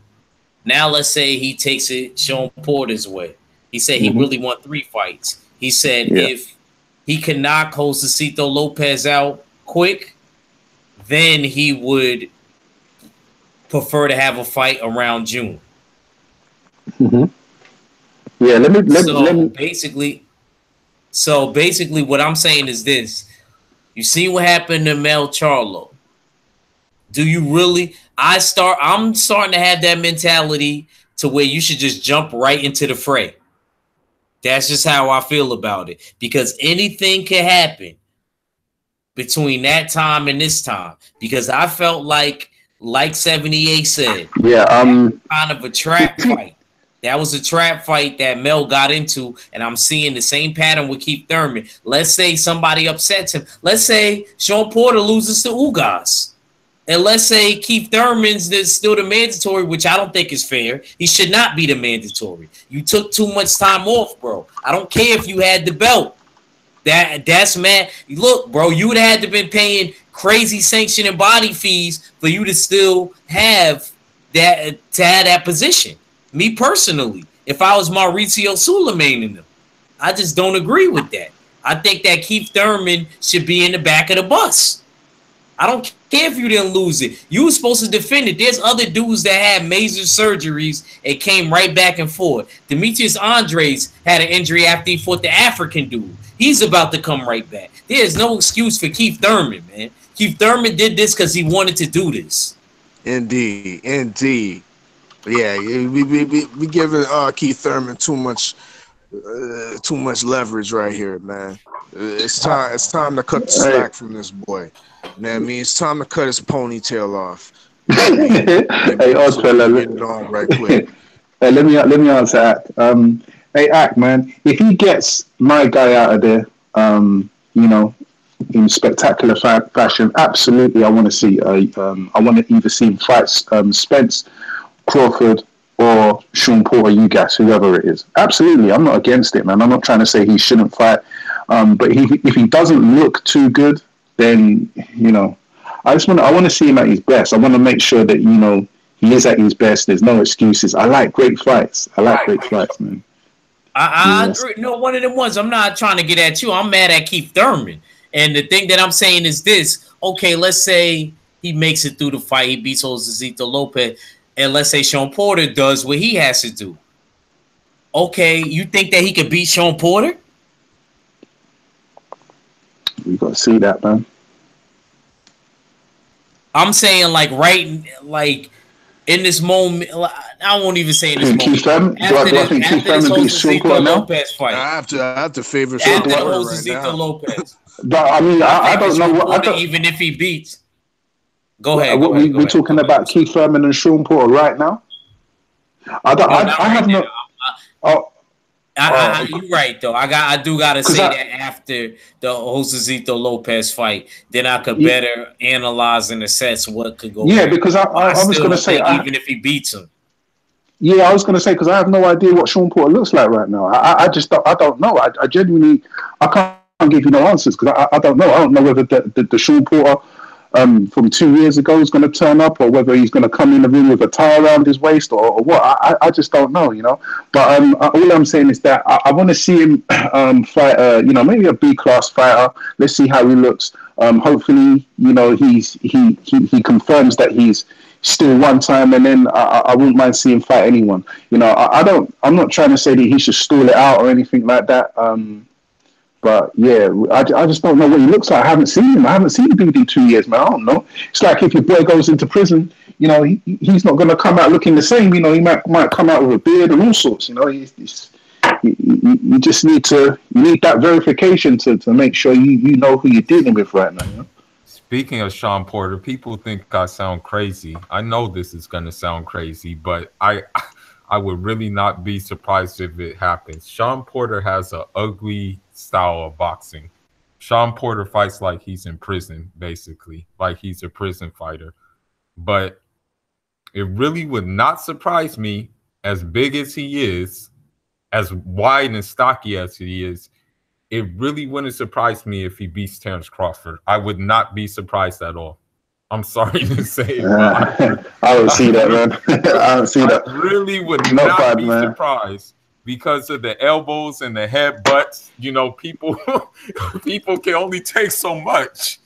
Now let's say he takes it Sean Porter's way. He said he Hmm. really want 3 fights. He said Yeah. if he can knock Josecito Lopez out quick, then he would prefer to have a fight around June. Hmm. Yeah. Let So me. basically, what I'm saying is this. You see what happened to Mel Charlo. Do you really? I'm starting to have that mentality to where you should just jump right into the fray. That's just how I feel about it. Because anything can happen between that time and this time. Because I felt like 78 said, Yeah. kind of a trap fight. That was a trap fight that Mel got into, and I'm seeing the same pattern with Keith Thurman. Let's say somebody upsets him. Let's say Sean Porter loses to Ugas. And let's say Keith Thurman's still the mandatory, which I don't think is fair. He should not be the mandatory. You took too much time off, bro. I don't care if you had the belt. That's mad. Look, bro, you would have had to been paying crazy sanction and body fees for you to still have that position. Me personally, if I was Mauricio Suleiman in them, I just don't agree with that. I think that Keith Thurman should be in the back of the bus. I don't care if you didn't lose it. You were supposed to defend it. There's other dudes that had major surgeries and came right back and forth. Demetrius Andres had an injury after he fought the African dude. He's about to come right back. There's no excuse for Keith Thurman, man. Keith Thurman did this because he wanted to do this. Indeed, indeed. Yeah, we giving Keith Thurman too much leverage right here, man. It's time to cut the slack from this boy. You know what I mean? It's time to cut his ponytail off. You know what I mean? Hey, odd So fella. get it on right quick. Hey, let me answer Act. Hey, Act, man, if he gets my guy out of there, you know, in spectacular fashion, absolutely, I want to see. I want to either see him fight Spence, Crawford, or Sean Porter, Ugas, whoever it is. Absolutely, I'm not against it, man. I'm not trying to say he shouldn't fight, but if he doesn't look too good, then I want to see him at his best. I want to make sure that he is at his best. There's no excuses. I like great fights. Man. I agree. No, one of them ones. I'm not trying to get at you. I'm mad at Keith Thurman. And the thing that I'm saying is this. Okay, let's say he makes it through the fight. He beats Josecito Lopez. And let's say Sean Porter does what he has to do. Okay, you think that he could beat Sean Porter? We got to see that, man. I'm saying like in this moment, I won't even say in this moment. Keith Thurman? Do I think Keith Thurman beats Sean Porter now? Lopez fight. I have to favor Sean Porter right now. Lopez. But I mean, I don't know what. Even if he beats, go ahead. We're talking about Keith Thurman and Sean Porter right now. You're right though. I do gotta say that after the Josecito Lopez fight, then I could better analyze and assess what could go. Yeah, because I was going to say even if he beats him. Yeah, I was going to say because I have no idea what Sean Porter looks like right now. I just don't know. I genuinely can't give you no answers because I don't know. I don't know whether the Sean Porter from 2 years ago is going to turn up, or whether he's going to come in the ring with a tie around his waist, or what. I just don't know, But all I'm saying is that I want to see him fight, maybe a B-class fighter. Let's see how he looks. Hopefully, he confirms that he's still one time, and then I wouldn't mind seeing him fight anyone. I'm not trying to say that he should stall it out or anything like that. But yeah, I just don't know what he looks like. I haven't seen him. I haven't seen BD in 2 years, man. I don't know. It's like if your boy goes into prison, he's not going to come out looking the same. He might come out with a beard and all sorts. You just need that verification to make sure you know who you're dealing with right now. Speaking of Sean Porter, people think I sound crazy. I know this is going to sound crazy, but I would really not be surprised if it happens. Sean Porter has an ugly style of boxing. Sean Porter fights like he's in prison, basically, like he's a prison fighter. But it really would not surprise me, as big as he is, as wide and stocky as he is, it really wouldn't surprise me if he beats Terrence Crawford. I would not be surprised at all. I'm sorry to say it, but I don't see that, man. I don't see that. I really would Not not bad, be man. surprised because of the elbows and the headbutts. You know, people people can only take so much.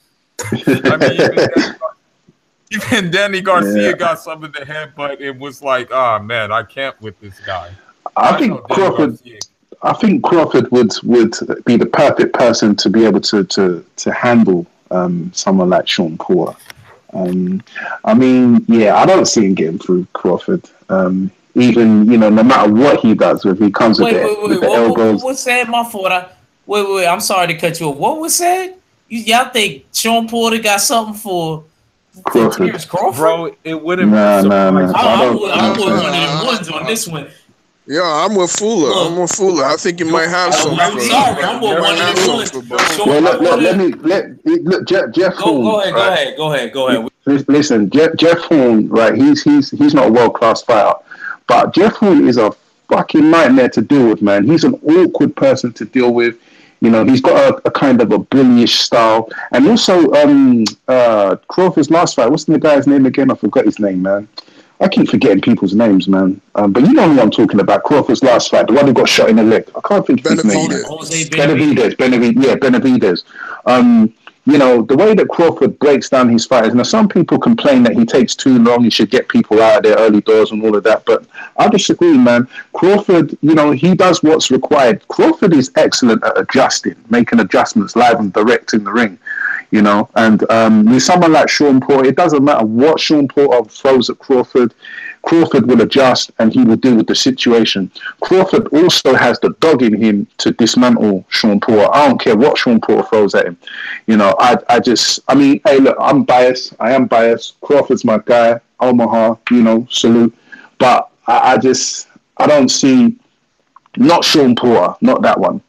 I mean, even Danny Garcia got some of the headbutt. It was like, ah, man, I can't with this guy. I think know Danny Crawford. Garcia. I think Crawford would be the perfect person to be able to handle someone like Sean Porter. I mean, yeah, I don't see him getting through Crawford. Even no matter what he does, if he comes with the elbows. What was said? My fault. Wait. I'm sorry to cut you off. What was said? Y'all think Sean Porter got something for Crawford? Bro, it wouldn't be Nah. I'm with one of them ones on this one. Yeah, I'm with Fuller. Look, I think you might have something. I'm sorry. I'm with one of them ones. Well, look, Jeff Horn. Go ahead. Listen, Jeff Horn, right? He's not a world class fighter, but Jeff Horn is a fucking nightmare to deal with, man. He's an awkward person to deal with. He's got a kind of a bullyish style, and also Crawford's last fight. What's the guy's name again? I forgot his name, man. I keep forgetting people's names, man. But you know who I'm talking about. Crawford's last fight, the one who got shot in the leg. I can't think of his name. Benavidez. The way that Crawford breaks down his fighters. Now, some people complain that he takes too long. He should get people out of their early doors and all of that. But I disagree, man. Crawford, he does what's required. Crawford is excellent at adjusting, making adjustments live and direct in the ring. And with someone like Sean Porter, it doesn't matter what Sean Porter throws at Crawford. Crawford will adjust and he will deal with the situation. Crawford also has the dog in him to dismantle Sean Porter. I don't care what Sean Porter throws at him. Hey, look, I'm biased. I am biased. Crawford's my guy. Omaha, salute. But I don't see, not Sean Porter, not that one.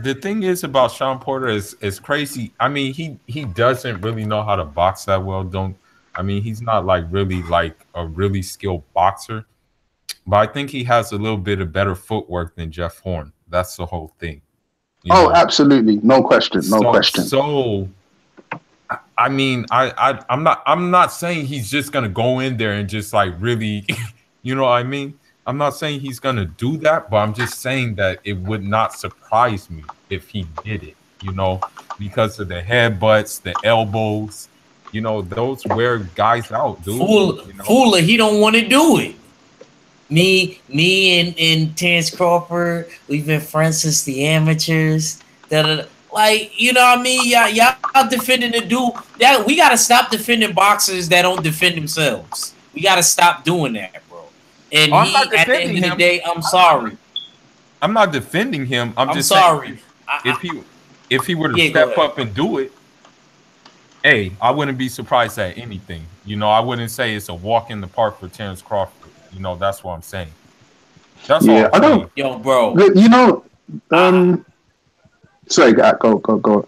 The thing is about Sean Porter is crazy. I mean, he doesn't really know how to box that well. He's not really a really skilled boxer. But I think he has a little bit of better footwork than Jeff Horn. That's the whole thing. Absolutely. No question. So I'm not saying he's just gonna go in there and just really you know what I mean? I'm not saying he's going to do that, but I'm just saying that it would not surprise me if he did it, because of the headbutts, the elbows, those wear guys out, dude. Fuller, he don't want to do it. Me and Terrence Crawford, we've been friends since the amateurs. Y'all defending the dude. That we got to stop defending boxers that don't defend themselves. We got to stop doing that. And at the end of the day, I'm sorry. I'm not defending him. I'm just sorry. Saying, if he were to step up and do it, hey, I wouldn't be surprised at anything. I wouldn't say it's a walk in the park for Terrence Crawford. That's what I'm saying. That's all. I don't. Yo, bro. Sorry, go.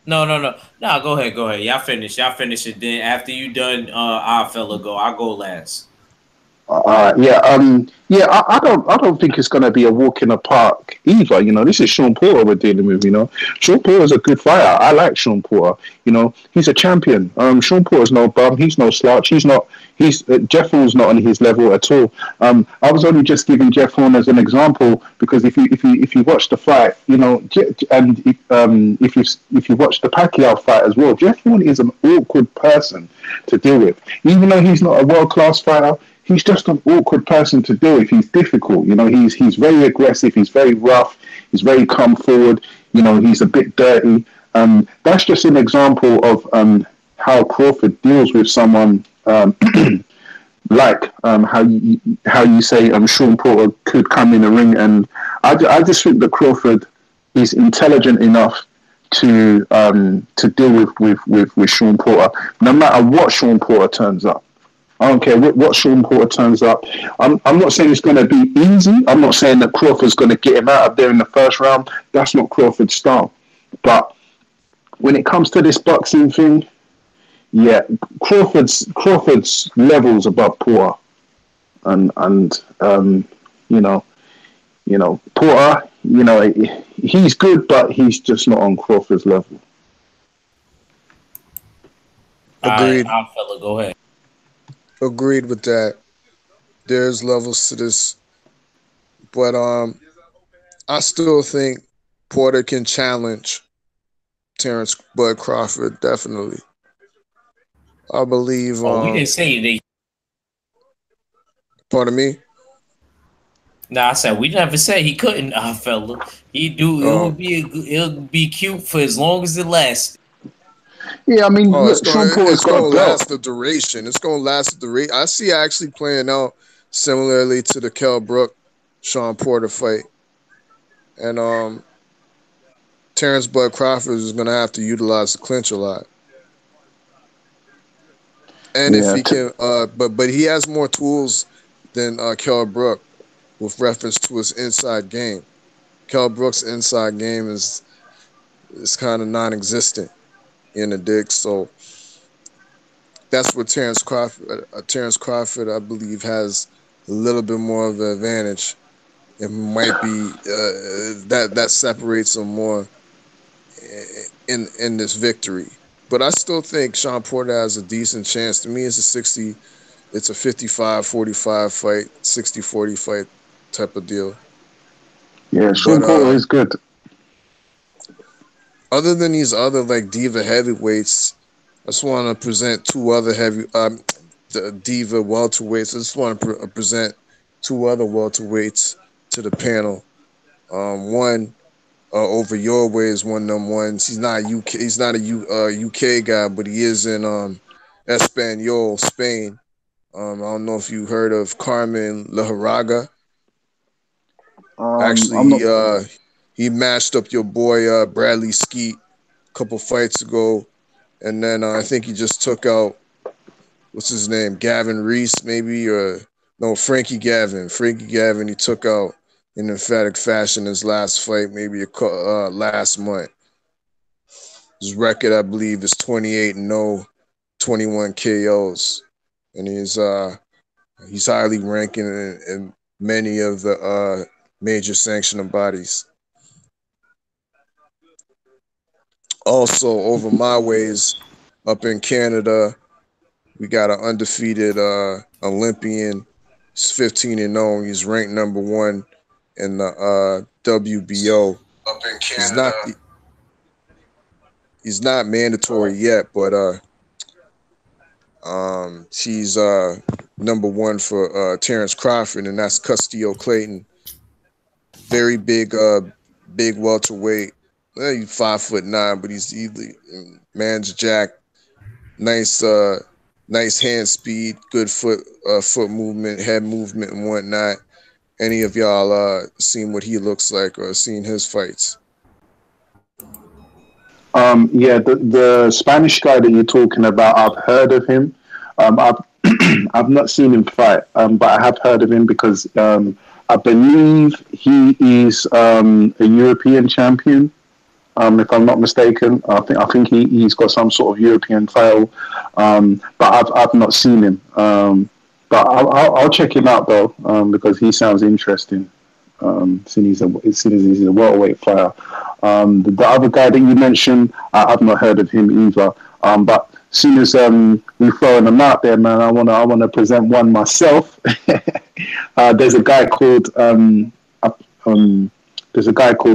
No. Go ahead. Y'all finish it. Then after you done, our fella go. I'll go last. I don't think it's going to be a walk in the park either. This is Sean Porter we're dealing with. Sean Porter is a good fighter. I like Sean Porter. He's a champion. Sean Porter's no bum. He's no slouch. Jeff Horn's not on his level at all. I was only just giving Jeff Horn as an example because if you watch the fight, and if you watch the Pacquiao fight as well, Jeff Horn is an awkward person to deal with. Even though he's not a world class fighter, he's just an awkward person to deal with. He's difficult. He's very aggressive. He's very rough. He's very come forward. He's a bit dirty. That's just an example of how Crawford deals with someone like how you say Sean Porter could come in the ring. And I just think that Crawford is intelligent enough to deal with Sean Porter, no matter what Sean Porter turns up. I don't care what Sean Porter turns up. I'm not saying it's going to be easy. I'm not saying that Crawford's going to get him out of there in the first round. That's not Crawford's style. But when it comes to this boxing thing, yeah, Crawford's levels above Porter, and Porter, he's good, but he's just not on Crawford's level. All right, Agreed. our fella, go ahead. Agreed with that. There's levels to this, but I still think Porter can challenge Terrence Bud Crawford. Definitely, I believe. Oh, we didn't say they. Pardon me. Nah, I said we never said he couldn't. Our fella, he do. It Uh, would be. It'll be cute for as long as it lasts. Yeah, I mean, oh, look, Sean Porter's it's got a gonna last belt. the duration. It's gonna last the duration. I see actually playing out similarly to the Kell Brook Sean Porter fight, and Terrence Bud Crawford is gonna have to utilize the clinch a lot. And if Yeah, he can, but he has more tools than Kell Brook with reference to his inside game. Kell Brook's inside game is kind of non-existent in the dig. So that's what Terrence Crawford, I believe, has a little bit more of an advantage. It might be that separates him more in this victory. But I still think Sean Porter has a decent chance. To me, it's a 55-45 fight, 60-40 fight type of deal. yeah, But Sean Porter is good. other than these other like diva heavyweights, I just want to present two other the diva welterweights. I just want to present two other welterweights to the panel. One over your way is one of them ones. He's not UK. He's not a UK guy, but he is in Espanol, Spain. I don't know if you heard of Carmen Lajaraga. I'm Actually, not. he matched up your boy Bradley Skeet a couple fights ago, and then I think he just took out what's his name, Gavin Reese, maybe, or no, Frankie Gavin. Frankie Gavin, he took out in emphatic fashion his last fight, maybe last month. His record, I believe, is 28-0, 21 KOs, and he's highly ranking in many of the major sanctioning bodies. Also, over my ways, up in Canada, we got an undefeated Olympian. He's 15-0. He's ranked number one in the WBO. Up in He's Canada. he's not mandatory yet, but she's number one for Terrence Crawford, and that's Castillo Clayton. Very big welterweight. He's 5'9", but man's jack. Nice nice hand speed, good foot movement, head movement, and whatnot. Any of y'all seen what he looks like or seen his fights? Yeah, the Spanish guy that you're talking about, I've heard of him. I've I've not seen him fight, but I have heard of him because I believe he is a European champion. If I'm not mistaken, I think he's got some sort of European title, but I've not seen him. But I'll check him out though, because he sounds interesting. Seeing as he's a welterweight fighter. The other guy that you mentioned, I've not heard of him either. But soon as we've thrown them out there, man, I wanna present one myself. There's a guy called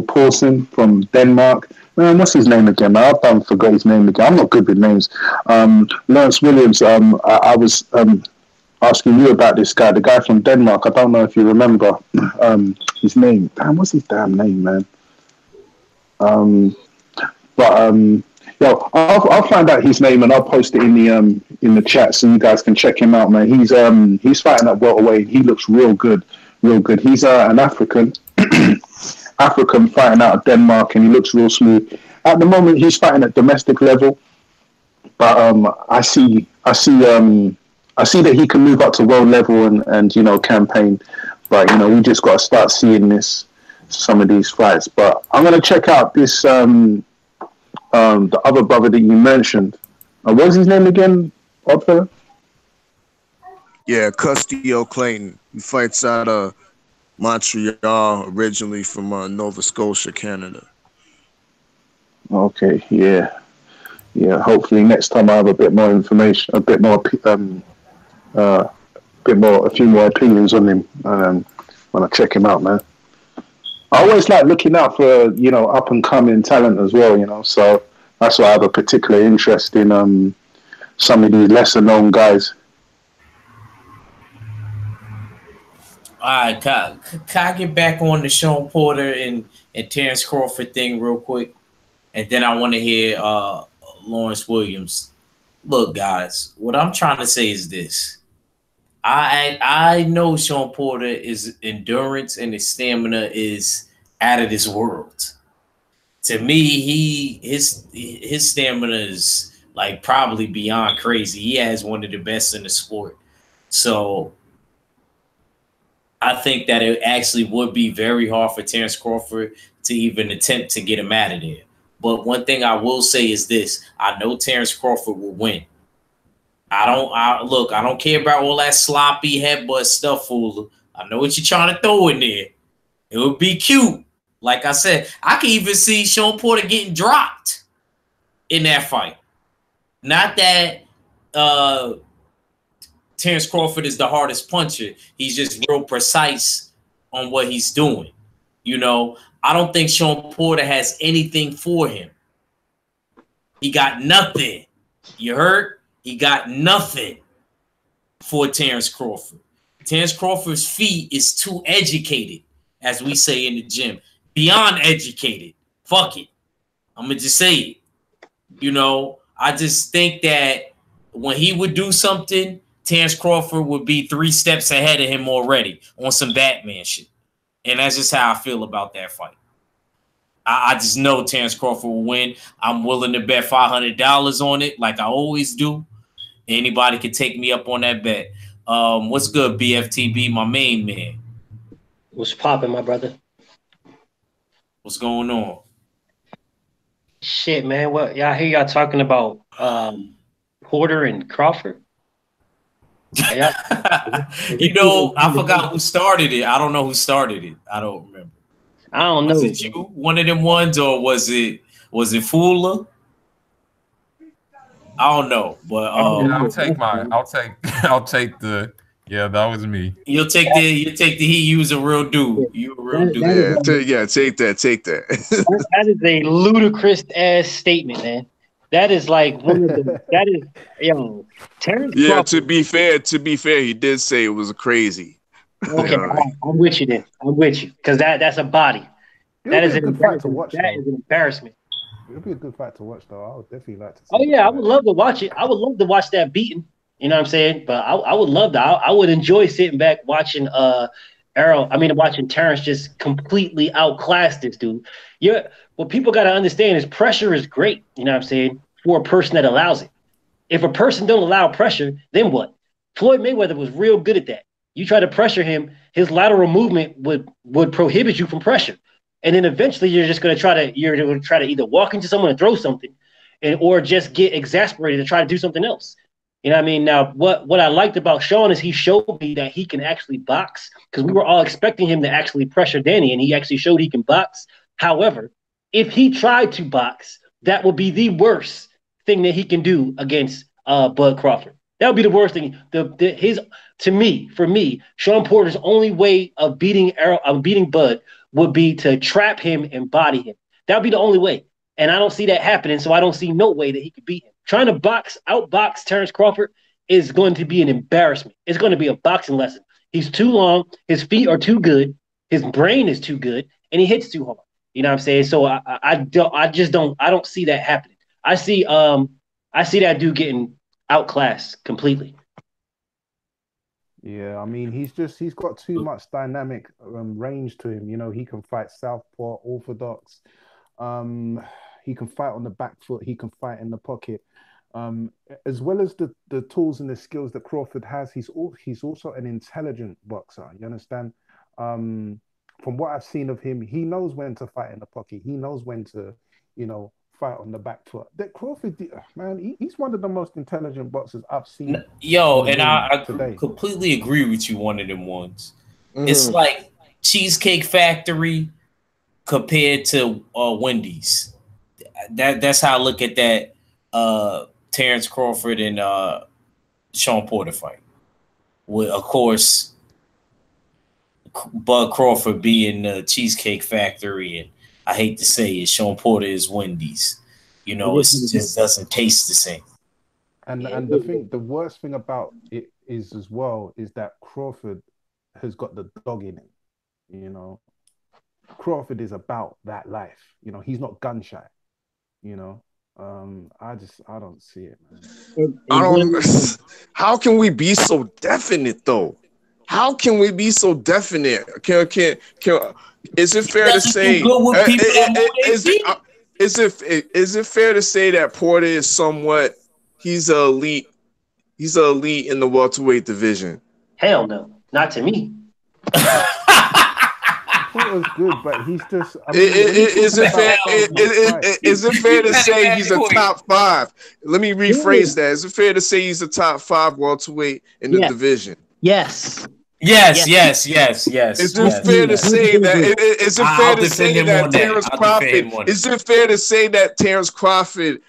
Paulsen from Denmark. Man, what's his name again? I've forgot his name again. I'm not good with names. Lawrence Williams. I was asking you about this guy, the guy from Denmark. I don't know if you remember his name. Damn, what's his damn name, man? Yo, I'll find out his name and I'll post it in the chat so you guys can check him out, man. He's fighting at welterweight. He looks real good, real good. He's an African. African fighting out of Denmark, and he looks real smooth. At the moment, he's fighting at domestic level, but I see that he can move up to world level and campaign. But we just got to start seeing some of these fights. But I'm gonna check out this the other brother that you mentioned. What was his name again, Oddfellow? Yeah, Castillo Clayton. He fights out of Montreal, originally from Nova Scotia, Canada. Okay, yeah, yeah. Hopefully next time I have a bit more information, a few more opinions on him when I check him out, man. I always like looking out for up and coming talent as well, So that's why I have a particular interest in some of these lesser known guys. All right, can I get back on the Sean Porter and Terrence Crawford thing real quick, and then I want to hear Lawrence Williams. Look, guys, what I'm trying to say is this: I know Sean Porter is endurance and his stamina is out of this world. To me, his stamina is like probably beyond crazy. He has one of the best in the sport. So I think that it actually would be very hard for Terrence Crawford to even attempt to get him out of there. But one thing I will say is this: I know Terrence Crawford will win. I don't care about all that sloppy headbutt stuff, Fuller. I know what you're trying to throw in there. It would be cute. Like I said, I can even see Sean Porter getting dropped in that fight. Not that Terrence Crawford is the hardest puncher. He's just real precise on what he's doing. I don't think Sean Porter has anything for him. He got nothing. You heard? He got nothing for Terrence Crawford. Terrence Crawford's feet is too educated, as we say in the gym. Beyond educated. Fuck it. I'm going to just say it. I just think that when he would do something, Terrence Crawford would be 3 steps ahead of him already on some Batman shit. And that's just how I feel about that fight. I just know Terrence Crawford will win. I'm willing to bet $500 on it like I always do. Anybody can take me up on that bet. What's good, BFTB, my main man? What's popping, my brother? What's going on? Shit, man. What y'all hear y'all talking about Porter and Crawford? I forgot who started it. I don't know who started it. I don't remember. I don't know. Was it you, one of them ones, or was it Fuller? I don't know, but I'll take the. Yeah, that was me. You'll take the heat. You was a real dude. You a real dude. Take that. That is a ludicrous ass statement, man. That is like one of the. That is, Terrence. Yeah, Crawford. to be fair, he did say it was crazy. Okay, I'm with you then. I'm with you because that's a body. That is an embarrassment. That is an embarrassment. It'll be a good fight to watch, though. I would definitely like to see. Oh yeah, I would love to watch it. I would love to watch that beating. You know what I'm saying? But I would love to. I would enjoy sitting back watching watching Terrence just completely outclass this dude. What people got to understand is pressure is great. You know what I'm saying? For a person that allows it. If a person don't allow pressure, then what? Floyd Mayweather was real good at that. You try to pressure him, his lateral movement would prohibit you from pressure. And then eventually you're going to try to either walk into someone and throw something or just get exasperated and try to do something else. You know what I mean? Now, what I liked about Sean is he showed me that he can actually box because we were all expecting him to actually pressure Danny, and he actually showed he can box. However, if he tried to box, that would be the worst thing that he can do against Bud Crawford. That would be the worst thing. For me, Sean Porter's only way of beating Bud would be to trap him and body him. That would be the only way. And I don't see that happening, so I don't see no way that he could beat him. Trying to outbox Terrence Crawford is going to be an embarrassment. It's going to be a boxing lesson. He's too long, his feet are too good, his brain is too good, and he hits too hard. You know what I'm saying? So I don't see that happening. I see that dude getting outclassed completely. Yeah, I mean, he's got too much dynamic range to him. He can fight southpaw, orthodox. He can fight on the back foot. He can fight in the pocket. As well as the tools and the skills that Crawford has, he's also an intelligent boxer. You understand? From what I've seen of him, he knows when to fight in the pocket. He knows when to, fight on the back foot. That Crawford, man, he's one of the most intelligent boxers I've seen. Yo, and I completely agree with you. One of them ones. It's like Cheesecake Factory compared to Wendy's. That's how I look at that Terrence Crawford and Sean Porter fight. With, of course, Bud Crawford being the Cheesecake Factory, and I hate to say it, Sean Porter is Wendy's. You know, it just doesn't taste the same. And the worst thing about it is as well is that Crawford has got the dog in him. You know, Crawford is about that life. You know, he's not gun shy. You know, I don't see it, man. I don't. How can we be so definite though? How can we be so definite? Is it fair to say? Is it fair to say that Porter is somewhat? He's elite. He's elite in the welterweight division. Hell no, not to me. Porter's good, but he's just. Is it fair to say he's a top 5? Let me rephrase that. Is it fair to say he's a top 5 welterweight in the division? Yes. Yes. Is it fair to say that? Is it fair to say that Terrence Crawford? Is it fair to say that Terrence Crawford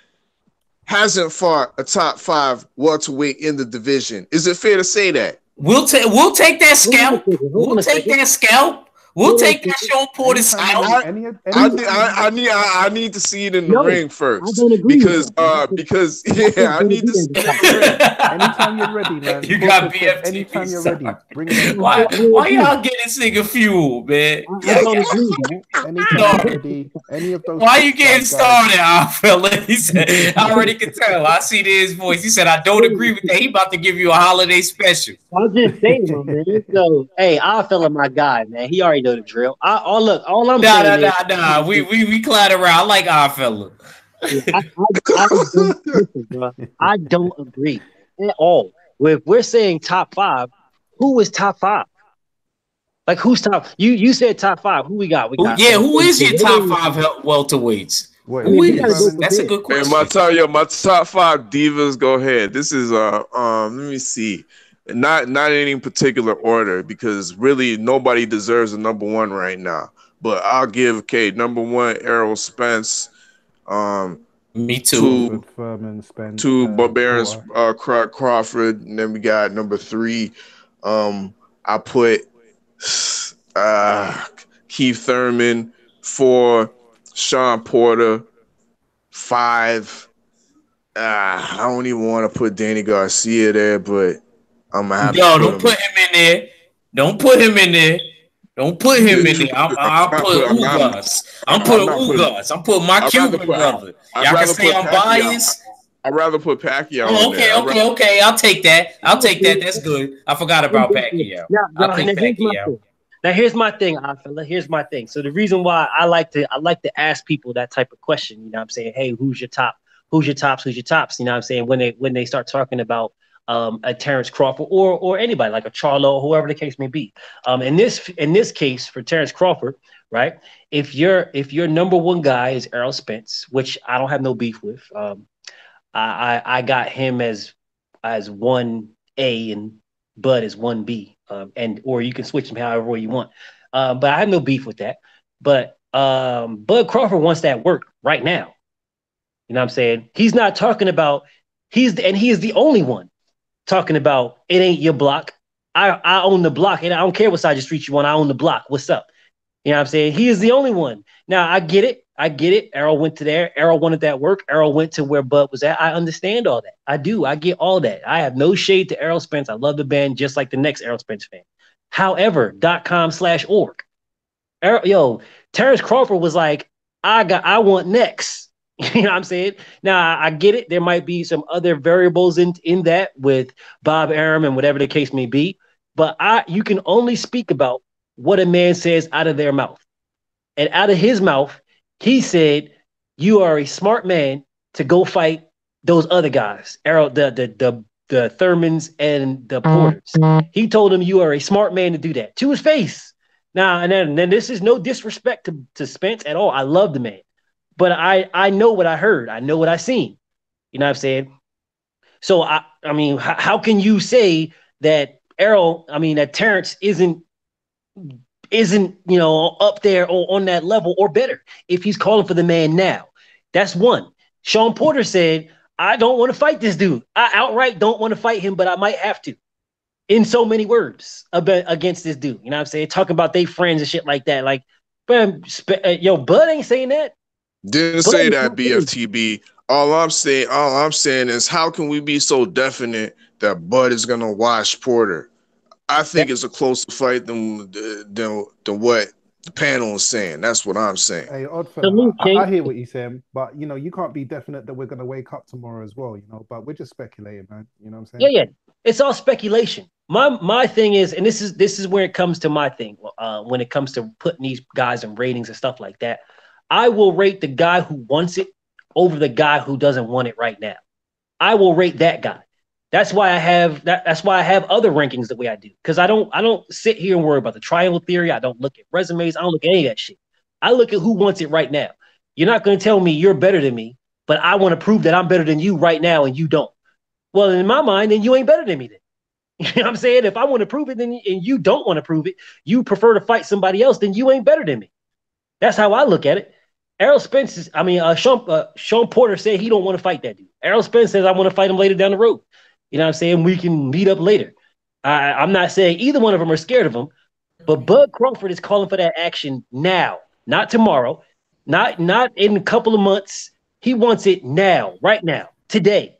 hasn't fought a top 5 welterweight in the division? Is it fair to say that? We'll take that scalp. We'll take that scalp. We'll take that Sean Porter scalp. I need to see it in the ring first because I need to see it. Anytime you're ready, man. You got BFT. Anytime you're ready, bring it. Why y'all get this nigga fuel, man? Anytime you're ready, any of those. Why you getting started, fella? He said, I already can tell. I see his voice. He said, I don't agree with that. He about to give you a holiday special. I'm just saying, man. So, hey, fella, my guy, man. He already know the drill. All I'm saying is, we cloud around. I like our fella. I don't agree at all. If we're saying top 5, who is top 5? Like who's top? You said top 5. Who we got? Who is your top 5 welterweights? Who is? That's a good question. Hey, my top 5 divas. Go ahead. This is let me see. Not in any particular order because really nobody deserves a number 1 right now. But I'll give number 1 Errol Spence. Me too. Furman, Spence, 2 Barbarians Crawford, and then we got number 3. I put Keith Thurman. 4 Sean Porter. 5 I don't even want to put Danny Garcia there, but I'm gonna have don't put him in there. Don't put him in there. Don't put him in there. I'll put Ugas. I'm putting Ugas. I'm putting my Cuban brother. Y'all can say I'm biased. I'd rather put Pacquiao. Okay. I'll take that. That's good. I forgot about Pacquiao. I'll take Pacquiao. Now here's my thing, fella. Here's my thing. So the reason why I like to ask people that type of question, you know what I'm saying? Hey, who's your top? Who's your tops? Who's your tops? You know what I'm saying? When they start talking about a Terrence Crawford or anybody like a Charlo or whoever the case may be. In this case for Terrence Crawford, right? If your number 1 guy is Errol Spence, which I don't have no beef with, I got him as 1A and Bud as 1B, or you can switch them however way you want. But I have no beef with that. But Bud Crawford wants that work right now. You know what I'm saying? He's not talking about he is the only one talking about it ain't your block. I own the block, and I don't care what side of the street you want. I own the block. What's up? You know what I'm saying? He is the only one. Now, I get it. Errol went to there. Errol wanted that work. Errol went to where Bud was at. I understand all that. I do. I get all that. I have no shade to Errol Spence. I love the band just like the next Errol Spence fan. However, .com/org. Terrence Crawford was like, I want next. You know what I'm saying? Now, I get it. There might be some other variables in that with Bob Arum and whatever the case may be. But you can only speak about what a man says out of their mouth. And out of his mouth, he said, you are a smart man to go fight those other guys, the Thurmans and the Porters. He told him you are a smart man to do that to his face. Now, and then this is no disrespect to Spence at all. I love the man. But I know what I heard. I know what I seen. You know what I'm saying? So, I mean, how can you say that that Terrence isn't isn't, up there on that level or better if he's calling for the man now. That's one. Sean Porter said, I don't want to fight this dude. I outright don't want to fight him, but I might have to. In so many words against this dude. You know what I'm saying? Talking about they friends and shit like that. Like, Bud ain't saying that. Didn't Bud say that, BFTB. All I'm saying is, how can we be so definite that Bud is gonna wash Porter? I think it's a closer fight than what the panel is saying. That's what I'm saying. Hey, Oddfellow, I hear what you're saying, but you can't be definite that we're gonna wake up tomorrow as well, But we're just speculating, man. You know what I'm saying? Yeah. It's all speculation. My thing is, and this is where it comes to my thing. When it comes to putting these guys in ratings and stuff like that, I will rate the guy who wants it over the guy who doesn't want it right now. I will rate that guy. That's why I have That's why I have other rankings the way I do, because I don't sit here and worry about the triangle theory. I don't look at resumes. I don't look at any of that shit. I look at who wants it right now. You're not going to tell me you're better than me, but I want to prove that I'm better than you right now, and you don't. Well, in my mind, then you ain't better than me. Then you know what I'm saying? If I want to prove it, and you don't want to prove it, you prefer to fight somebody else, then you ain't better than me. That's how I look at it. Errol Spence Sean Porter said he don't want to fight that dude. Errol Spence says I want to fight him later down the road. You know what I'm saying? We can meet up later. I'm not saying either one of them are scared of him, but Bud Crawford is calling for that action now, not tomorrow, not in a couple of months. He wants it now, right now, today.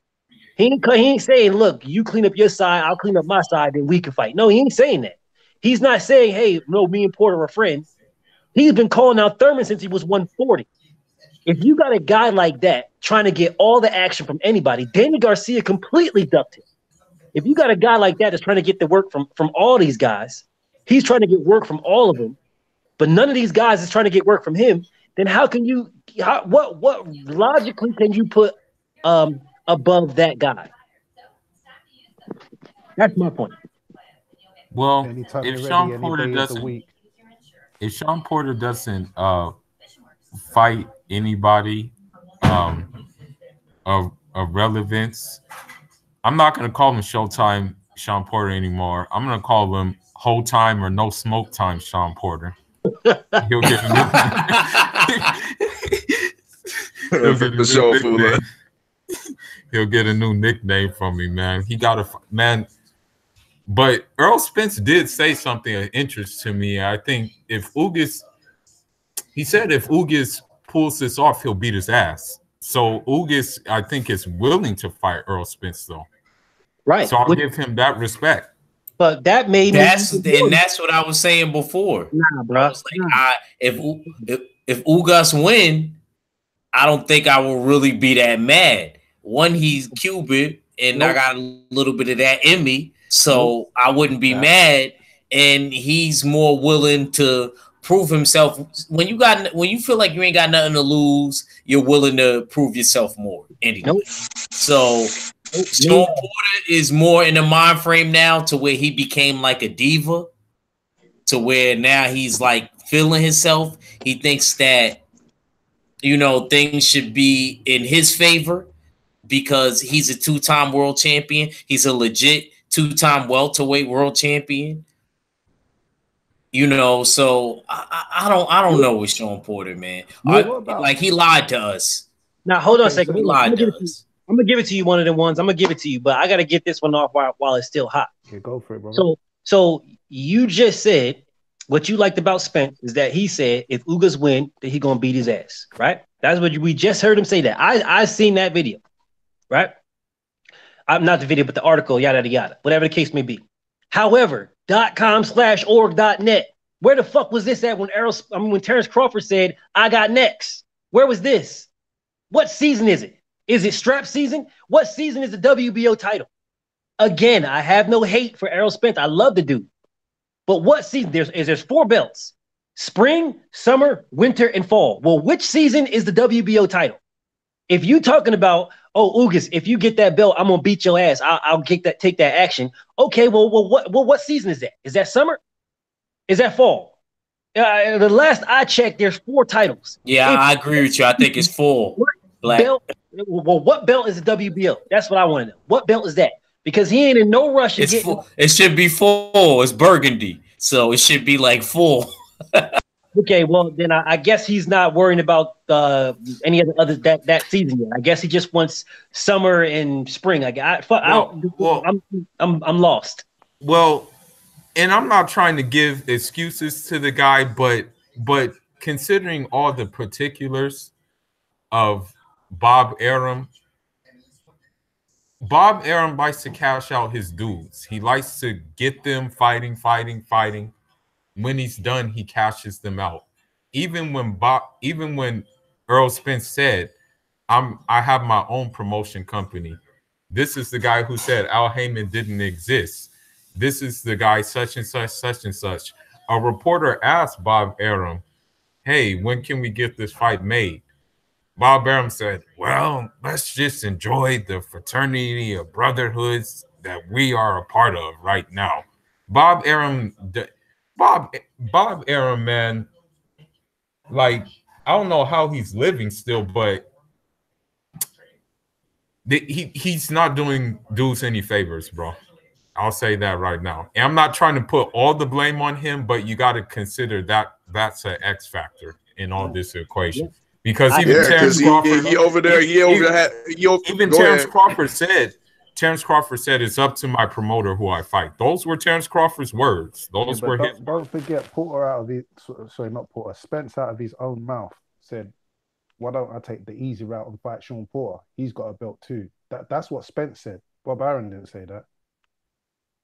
He ain't saying, look, you clean up your side, I'll clean up my side, then we can fight. No, he ain't saying that. He's not saying, hey, no, me and Porter are friends. He's been calling out Thurman since he was 140. If you got a guy like that trying to get all the action from anybody, Daniel Garcia completely ducked him. If you got a guy like that that's trying to get the work from all these guys, he's trying to get work from all of them, but none of these guys is trying to get work from him, then what logically can you put above that guy? That's my point. Well, if Sean Porter doesn't fight anybody of relevance, I'm not going to call him Showtime Sean Porter anymore. I'm going to call him Whole Time or No Smoke Time Sean Porter. He'll get a new He'll get a new nickname from me, man. He got a man. But Earl Spence did say something of interest to me. I think if Ugas pulls this off, he'll beat his ass. So Ugas, I think, is willing to fight Earl Spence, though. Right. So I'll give him that respect. But that's what I was saying before. Nah, bro. If Ugas win, I don't think I will really be that mad. One, he's Cuban, and I got a little bit of that in me, so I wouldn't be mad. And he's more willing to prove himself. When you feel like you ain't got nothing to lose, you're willing to prove yourself more anyway. So Sean Porter is more in the mind frame now to where he became like a diva, to where now he's like feeling himself. He thinks that, things should be in his favor because he's a two-time world champion. He's a legit two-time welterweight world champion. So I don't know with Sean Porter, man. He lied to us. Now hold on a second. He lied to us. I'm gonna give it to you, one of the ones. I'm gonna give it to you, but I gotta get this one off while it's still hot. Yeah, go for it, bro. So you just said what you liked about Spence is that he said if Ugas win, that he gonna beat his ass, right? That's what we just heard him say. That I seen that video, right? I'm not the video, but the article, yada yada yada, whatever the case may be. However, .com/org.net. Where the fuck was this at when Terrence Crawford said I got next? Where was this? What season is it? Is it strap season? What season is the WBO title? Again, I have no hate for Errol Spence. I love the dude. But what season? There's 4 belts. Spring, summer, winter, and fall. Well, which season is the WBO title? If you talking about, Ugas, if you get that belt, I'm gonna beat your ass. I'll take that action. Okay, what season is that? Is that summer? Is that fall? The last I checked, there's 4 titles. Yeah, I agree with you. I think it's 4. What belt is the WBO? That's what I want to know. What belt is that? Because he ain't in no rush. It should be 4. It's burgundy, so it should be like 4. Okay, well then I guess he's not worrying about any of the others that season yet. I guess he just wants summer and spring. Well, well, I'm lost. well, and I'm not trying to give excuses to the guy, but considering all the particulars of Bob Arum, Bob Arum likes to cash out his dudes. He likes to get them fighting, fighting, fighting. When he's done, he cashes them out. Even when Earl Spence said, I have my own promotion company. This is the guy who said Al Heyman didn't exist. This is the guy such and such, such and such. A reporter asked Bob Arum, hey, when can we get this fight made? Bob Arum said, well, let's just enjoy the fraternity of brotherhoods that we are a part of right now. Bob Arum, Bob Arum, man, like, I don't know how he's living still, but he's not doing dudes any favors, bro. I'll say that right now. And I'm not trying to put all the blame on him, but you got to consider that that's an X factor in all this equation. Because even Terrence Crawford, Terrence Crawford said it's up to my promoter who I fight. Those were Terrence Crawford's words. Those were his. Don't forget Porter out of his not Porter, Spence out of his own mouth said, why don't I take the easy route and fight Sean Porter? He's got a belt too. That's what Spence said. Bob Arum didn't say that.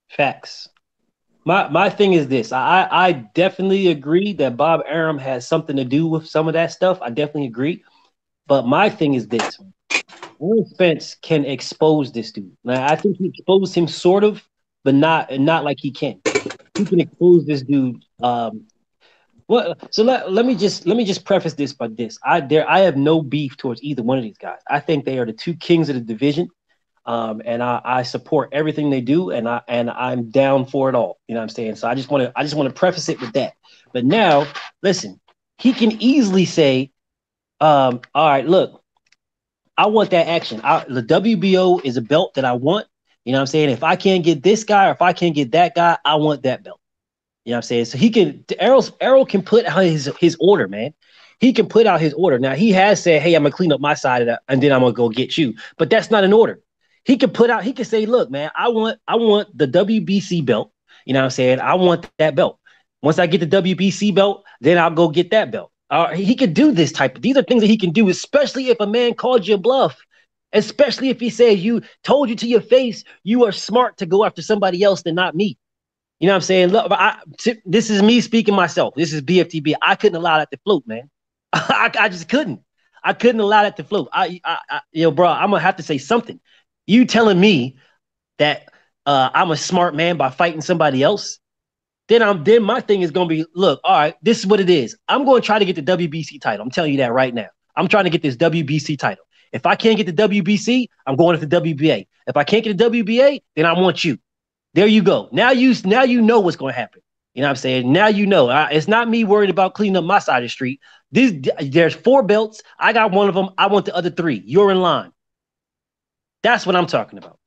Facts. My thing is this. I definitely agree that Bob Arum has something to do with some of that stuff. I definitely agree. But my thing is this. Will Spence can expose this dude. Now, I think he exposed him sort of, but not like he can. He can expose this dude. So let me just preface this by this. I have no beef towards either one of these guys. I think they are the two kings of the division. And I support everything they do, and I'm down for it all. You know what I'm saying? So I just want to preface it with that. But now, listen, he can easily say, all right, look, I want that action. The WBO is a belt that I want. You know what I'm saying? If I can't get this guy or if I can't get that guy, I want that belt. You know what I'm saying? So he can, Errol can put out his order, man. He can put out his order. Now, he has said, hey, I'm going to clean up my side of that, and then I'm going to go get you. But that's not an order. He can say, look, man, I want the WBC belt. You know what I'm saying? I want that belt. Once I get the WBC belt, then I'll go get that belt. He could do these are things that he can do, especially if a man called you a bluff, especially if he said you told you to your face, you are smart to go after somebody else than not me. You know what I'm saying? Look, this is me speaking myself. This is BFTB. I couldn't allow that to float, man. I just couldn't. I couldn't allow that to float. Bro, I'm going to have to say something. You telling me that I'm a smart man by fighting somebody else? Then my thing is gonna be, look, all right, this is what it is. I'm going to try to get the WBC title. I'm telling you that right now. I'm trying to get this WBC title. If I can't get the WBC, I'm going to the WBA. If I can't get the WBA, then I want you. There you go. Now you know what's going to happen. You know what I'm saying? Now you know. It's not me worried about cleaning up my side of the street. There's 4 belts. I got one of them. I want the other 3. You're in line. That's what I'm talking about.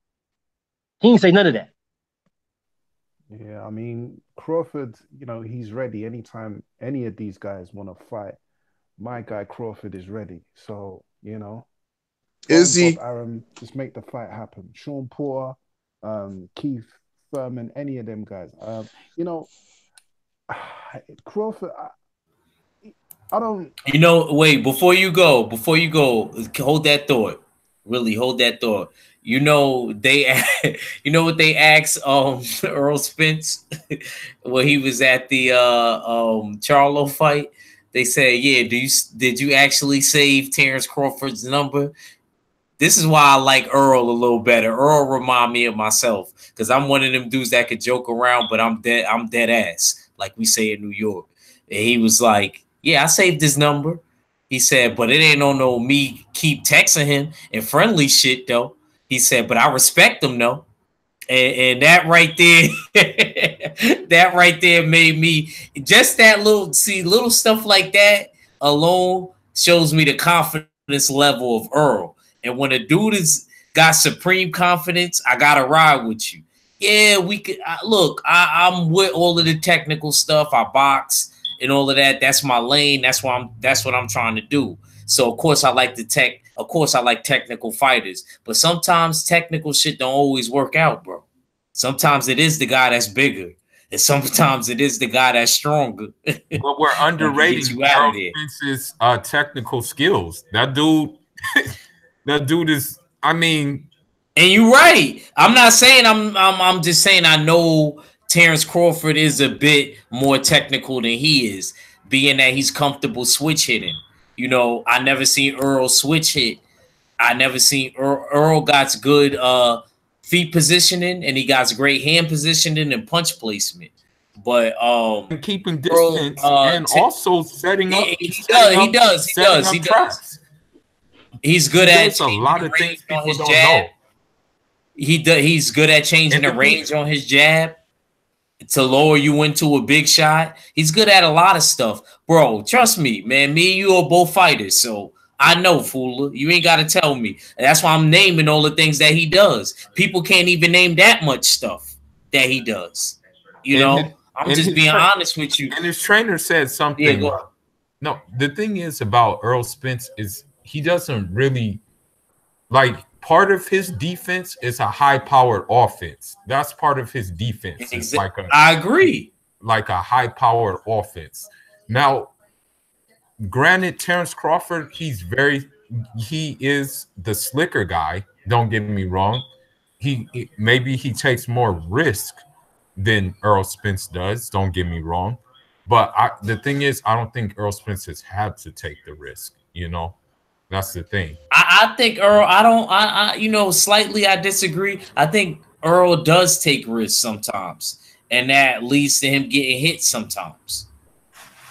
He didn't say none of that. Yeah, I mean, Crawford, he's ready anytime any of these guys want to fight. My guy Crawford is ready. So, is he? Bob Arum, just make the fight happen. Sean Porter, Keith Thurman, any of them guys. Crawford, I don't. Wait, before you go, hold that thought. Really hold that thought. They, what they asked Earl Spence when he was at the Charlo fight. They said, "Yeah, did you actually save Terrence Crawford's number?" This is why I like Earl a little better. Earl remind me of myself because I'm one of them dudes that could joke around, but I'm dead ass, like we say in New York. And he was like, "Yeah, I saved his number." He said, "But it ain't on no me keep texting him and friendly shit though." He said, "But I respect him though." And that right there, made me just that little stuff like that alone shows me the confidence level of Earl. And when a dude got supreme confidence, I gotta ride with you. Yeah, we could look. I'm with all of the technical stuff. I box and all of that. That's my lane. That's what I'm trying to do. So of course I like technical fighters, but sometimes technical shit don't always work out, bro. Sometimes it is the guy that's bigger, and sometimes it is the guy that's stronger. But we're underrating Errol Spence's technical skills. That dude is. I mean, and you're right. I'm not saying I'm just saying I know Terrence Crawford is a bit more technical than he is, being that he's comfortable switch hitting. You know, I never seen Earl switch hit. I never seen Earl got good feet positioning, and he got great hand positioning and punch placement. But and keeping distance and also setting up. He does. He's good at a lot of things people don't know. He's good at changing the range on his jab to lower you into a big shot. He's good at a lot of stuff. Bro, trust me, man. Me and you are both fighters, so I know, Fooler. You ain't got to tell me. And that's why I'm naming all the things that he does. People can't even name that much stuff that he does. You know? I'm just being honest with you. And his trainer said something. Yeah, go on. No, the thing is about Errol Spence is he doesn't really like part of his defense is a high-powered offense. That's part of his defense. It's like I agree. Like a high-powered offense. Now, granted, Terrence Crawford, he is the slicker guy. Don't get me wrong. Maybe he takes more risk than Errol Spence does. Don't get me wrong. But the thing is, I don't think Errol Spence has had to take the risk, you know? That's the thing. I think Earl, slightly I disagree. I think Earl does take risks sometimes, and that leads to him getting hit sometimes.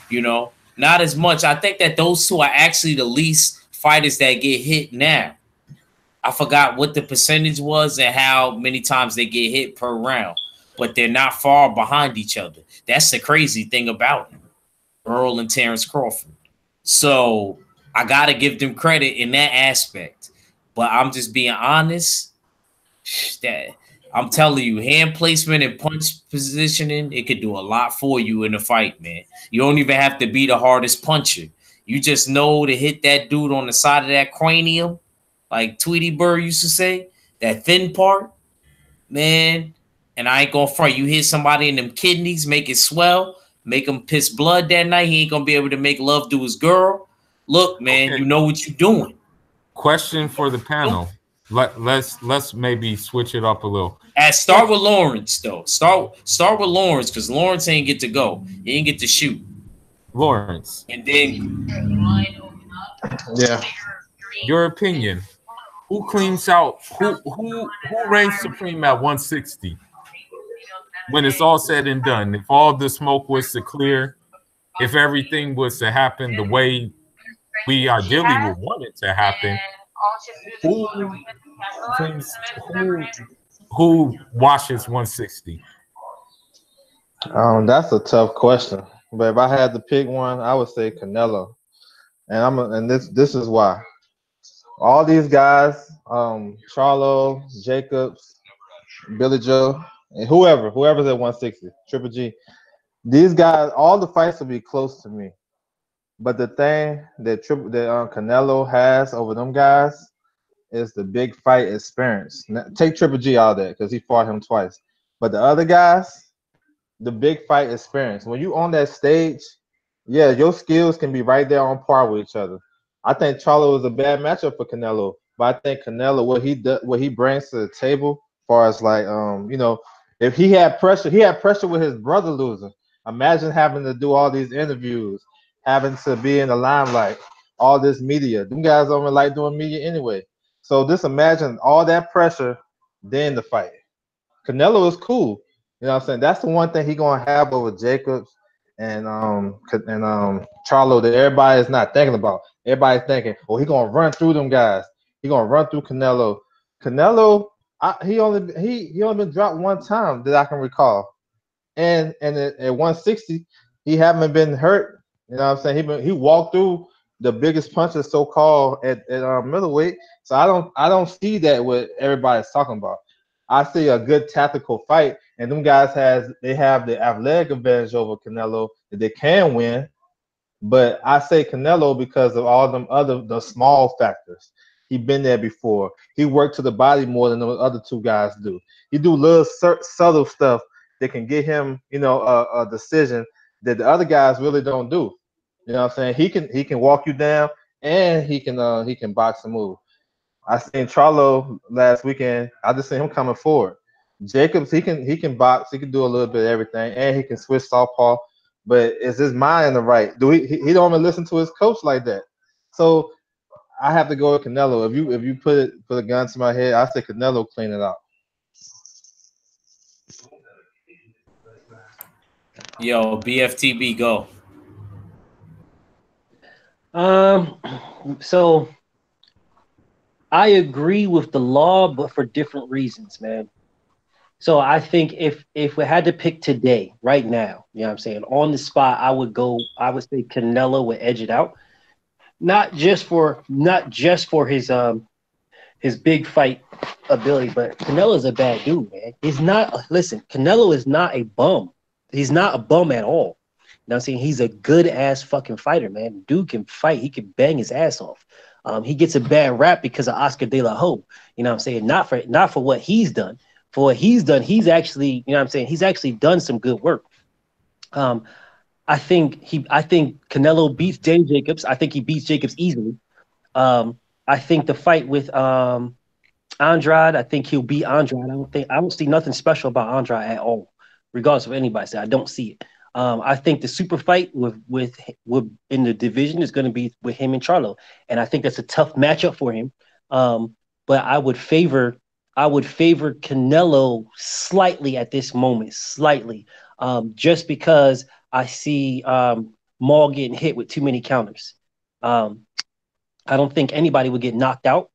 You know, not as much. I think that those two are actually the least fighters that get hit now. I forgot what the percentage was and how many times they get hit per round, but they're not far behind each other. That's the crazy thing about him, Earl and Terrence Crawford. So I got to give them credit in that aspect. But I'm just being honest. That I'm telling you, hand placement and punch positioning, it could do a lot for you in a fight, man. You don't even have to be the hardest puncher. You just know to hit that dude on the side of that cranium, like Tweety Bird used to say, that thin part, man. And I ain't going to front. You hit somebody in them kidneys, make it swell, make him piss blood that night. He ain't going to be able to make love to his girl. Look, man, okay. You know what you're doing. Question for the panel. Let's maybe switch it up a little. Start with Lawrence, though. Start with Lawrence, because Lawrence ain't get to go. He ain't get to shoot. Lawrence. And then yeah. Your opinion. Who cleans out who reigns supreme at 160? When it's all said and done, if all the smoke was to clear, if everything was to happen the way we ideally would want it to happen, who washes 160? That's a tough question. But if I had to pick one, I would say Canelo. And this is why. All these guys, Charlo, Jacobs, Billy Joe, and whoever's at 160, Triple G, these guys, all the fights will be close to me. But the thing that Canelo has over them guys is the big fight experience. Now, take Triple G out of that because he fought him twice. But the other guys, the big fight experience. When you on that stage, yeah, your skills can be right there on par with each other. I think Charlo was a bad matchup for Canelo, but I think Canelo, what he brings to the table, as far as like, if he had pressure with his brother losing. Imagine having to do all these interviews, having to be in the limelight, all this media. Them guys don't even like doing media anyway. So just imagine all that pressure, then the fight. Canelo is cool. You know what I'm saying? That's the one thing he's gonna have over Jacobs and Charlo that everybody is not thinking about. Everybody's thinking, oh, he's gonna run through them guys. He's gonna run through Canelo. Canelo, he only been dropped one time that I can recall. And at 160, he haven't been hurt. You know what I'm saying? He walked through the biggest punches, so called at middleweight. So I don't see that what everybody's talking about. I see a good tactical fight, and them guys have the athletic advantage over Canelo that they can win. But I say Canelo because of all them other the small factors. He been there before. He worked to the body more than the other two guys do. He do little subtle stuff that can get him, a decision that the other guys really don't do. You know what I'm saying? He can walk you down, and he can box and move. I seen Charlo last weekend. I just seen him coming forward. Jacobs, he can box, he can do a little bit of everything, and he can switch southpaw. But is his mind in the right? Do he don't even listen to his coach like that? So I have to go with Canelo. If you put a gun to my head, I say Canelo clean it out. Yo, BFTB, go. Um, so I agree with the law, but for different reasons, man. So I think if we had to pick today, right now, you know what I'm saying, on the spot, I would say Canelo would edge it out. Not just for his big fight ability, but Canelo's a bad dude, man. He's not listen, Canelo is not a bum. He's not a bum at all. You know what I'm saying? He's a good ass fucking fighter, man. Dude can fight, he can bang his ass off. He gets a bad rap because of Oscar De La Hoya. You know what I'm saying? Not for what he's done. For what he's done, he's actually, you know what I'm saying, he's actually done some good work. Um, I think Canelo beats James Jacobs. I think he beats Jacobs easily. I think the fight with Andrade, I think he'll beat Andrade. I don't see nothing special about Andrade at all, regardless of what anybody say. I don't see it. I think the super fight with in the division is going to be with him and Charlo, and I think that's a tough matchup for him. But I would favor Canelo slightly at this moment, slightly, just because I see Maul getting hit with too many counters. Um, I don't think anybody would get knocked out.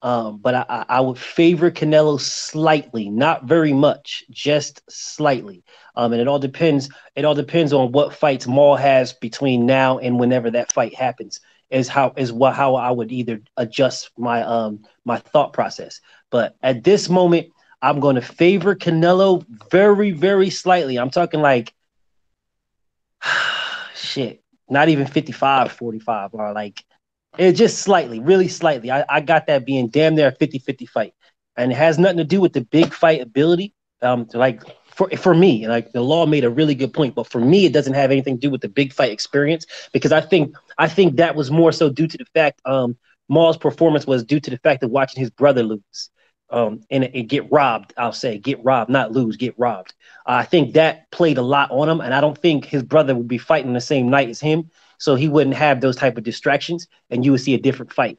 But I would favor Canelo slightly, not very much, just slightly. And it all depends. It all depends on what fights Maul has between now and whenever that fight happens. How I would either adjust my thought process. But at this moment, I'm going to favor Canelo very, very slightly. I'm talking like shit, not even 55-45, or like it just slightly, really slightly. I got that being damn near a 50-50 fight. And it has nothing to do with the big fight ability. Like for me, like the law made a really good point, but for me, it doesn't have anything to do with the big fight experience because I think that was more so due to the fact Maul's performance was due to the fact of watching his brother lose. And get robbed, I'll say, get robbed, not lose, get robbed. I think that played a lot on him, and I don't think his brother would be fighting the same night as him, so he wouldn't have those type of distractions, and you would see a different fight.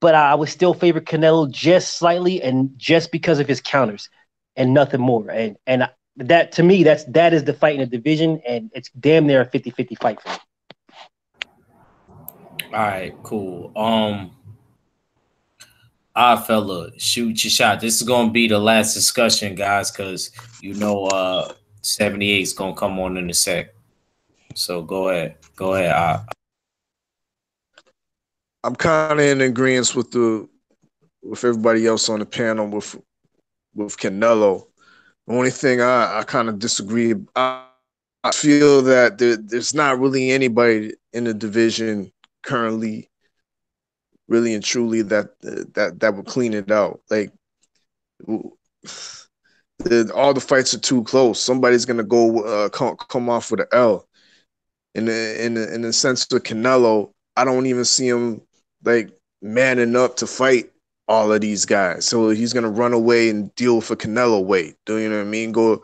But I would still favor Canelo just slightly, and just because of his counters, and nothing more. And that to me, that is the fight in the division, and it's damn near a 50-50 fight for me. All right, cool. Fella, shoot your shot. This is gonna be the last discussion, guys, because 78 is gonna come on in a sec. So go ahead. Go ahead. I'm kind of in agreement with everybody else on the panel with Canelo. The only thing I kind of disagree. I feel that there's not really anybody in the division currently, really and truly, that would clean it out. Like all the fights are too close. Somebody's gonna go come off with an L. In the sense of Canelo, I don't even see him like manning up to fight all of these guys. So he's gonna run away and deal with a Canelo weight. Do you know what I mean? Go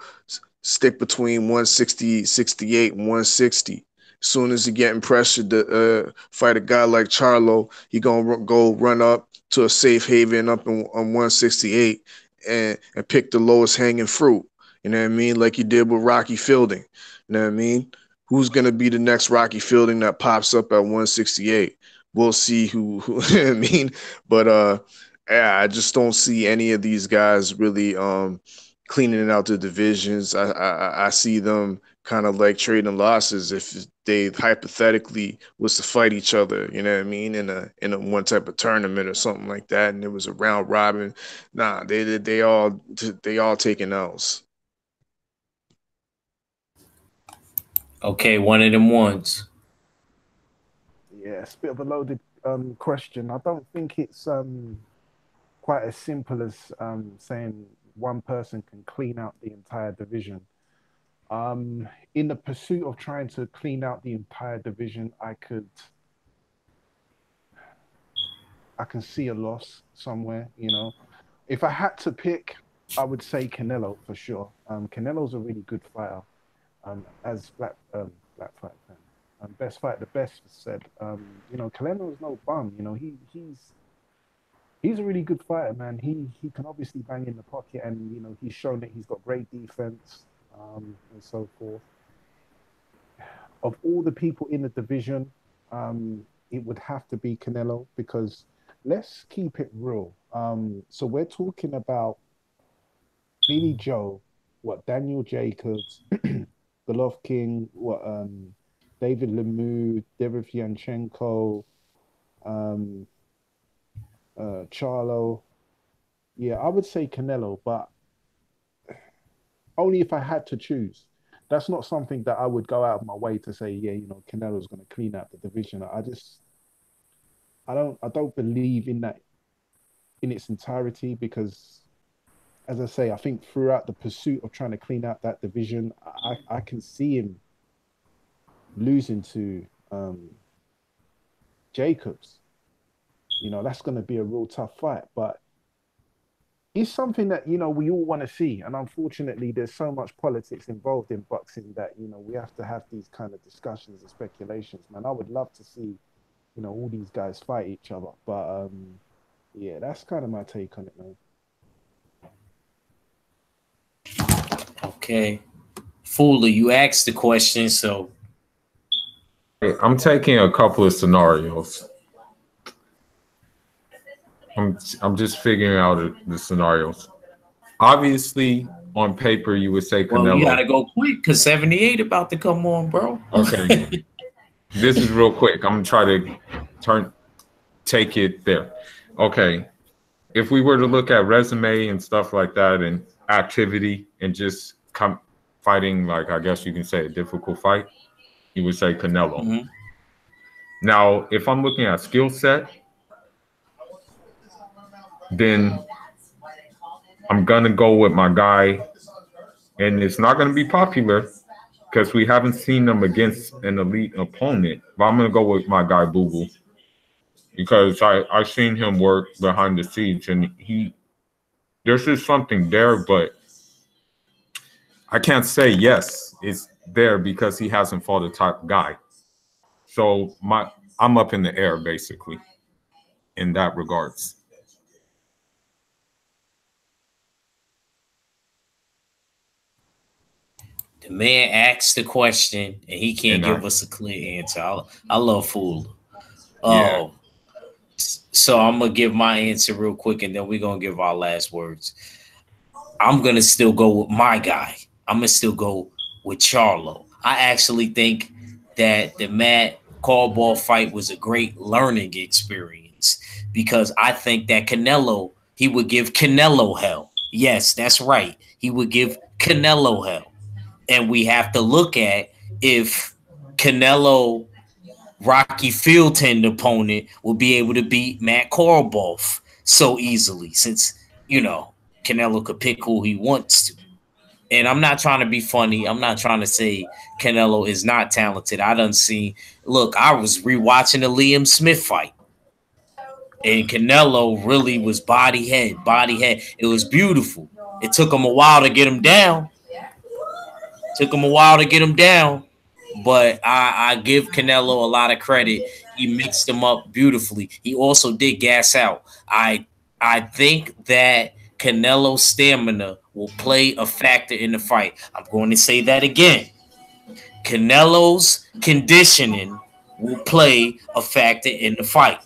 stick between 160, 68, and 160. As soon as he getting pressured to fight a guy like Charlo, he gonna go run up to a safe haven up on 168 and pick the lowest hanging fruit. You know what I mean? Like he did with Rocky Fielding. You know what I mean? Who's gonna be the next Rocky Fielding that pops up at 168? We'll see who you know what I mean. But yeah, I just don't see any of these guys really cleaning out the divisions. I see them kind of like trading losses if they hypothetically was to fight each other. You know what I mean? In a one type of tournament or something like that, and it was a round robin. Nah, they all taking L's. Okay, one of them ones. Yeah, it's a bit of a loaded question. I don't think it's quite as simple as saying one person can clean out the entire division. In the pursuit of trying to clean out the entire division, I can see a loss somewhere. You know, if I had to pick, I would say Canelo for sure. Canelo's a really good fighter. As Black Fight fan, best fight the best said. You know, Canelo's no bum. You know, he's a really good fighter, man. He can obviously bang in the pocket, and you know, he's shown that he's got great defense, and so forth. Of all the people in the division, it would have to be Canelo because let's keep it real. So we're talking about Billy Joe, what Daniel Jacobs, Golovkin, what David Lemieux, Derevyanchenko, um, Charlo. Yeah, I would say Canelo, but only if I had to choose. That's not something that I would go out of my way to say, yeah, you know, Canelo's going to clean out the division. I don't believe in that in its entirety because, as I say, I think throughout the pursuit of trying to clean out that division, I can see him losing to Jacobs. You know, that's going to be a real tough fight, but it's something that, you know, we all want to see. And unfortunately, there's so much politics involved in boxing that, you know, we have to have these kind of discussions and speculations, man. I would love to see, you know, all these guys fight each other. But yeah, that's kind of my take on it, man. Okay. Fuller, you asked the question, so I'm taking a couple of scenarios. I'm just figuring out the scenarios. Obviously, on paper, you would say Canelo. Well, you gotta go quick because 78 about to come on, bro. Okay. This is real quick. I'm gonna try to take it there. Okay. If we were to look at resume and stuff like that and activity and just fighting, like I guess you can say a difficult fight, you would say Canelo. Mm-hmm. Now, if I'm looking at skill set, then I'm gonna go with my guy, and it's not gonna be popular because we haven't seen him against an elite opponent. But I'm gonna go with my guy Boo Boo because I've seen him work behind the scenes, and there's just something there, but I can't say yes, it's there because he hasn't fought a top guy. So I'm up in the air basically in that regards. The man asked the question and he can't give us a clear answer. I love Fuller. Yeah. So I'm gonna give my answer real quick and then we're gonna give our last words. I'm gonna still go with my guy. I'm gonna still go with Charlo. I actually think that the Matt Caldwell fight was a great learning experience because I think that he would give Canelo hell. Yes, that's right. He would give Canelo hell. And we have to look at if Canelo Rocky Fielding opponent will be able to beat Matt Korobov so easily since, you know, Canelo could pick who he wants to. And I'm not trying to be funny. I'm not trying to say Canelo is not talented. I done seen, look, I was rewatching the Liam Smith fight. And Canelo really was body head. It was beautiful. It took him a while to get him down. But I give Canelo a lot of credit. He mixed them up beautifully. He also did gas out. I think that Canelo's stamina will play a factor in the fight. I'm going to say that again. Canelo's conditioning will play a factor in the fight.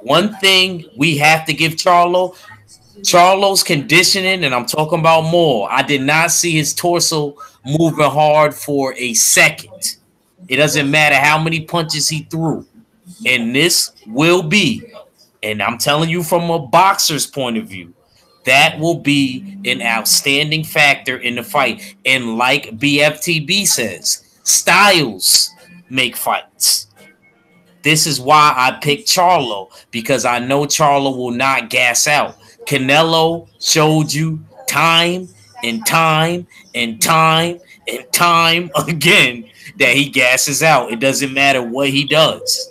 One thing we have to give Charlo, Charlo's conditioning, and I'm talking about more. I did not see his torso moving hard for a second. It doesn't matter how many punches he threw. And this will be, and I'm telling you from a boxer's point of view, that will be an outstanding factor in the fight. And like BFTB says, styles make fights. This is why I picked Charlo, because I know Charlo will not gas out. Canelo showed you time and time and time and time again that he gasses out. It doesn't matter what he does.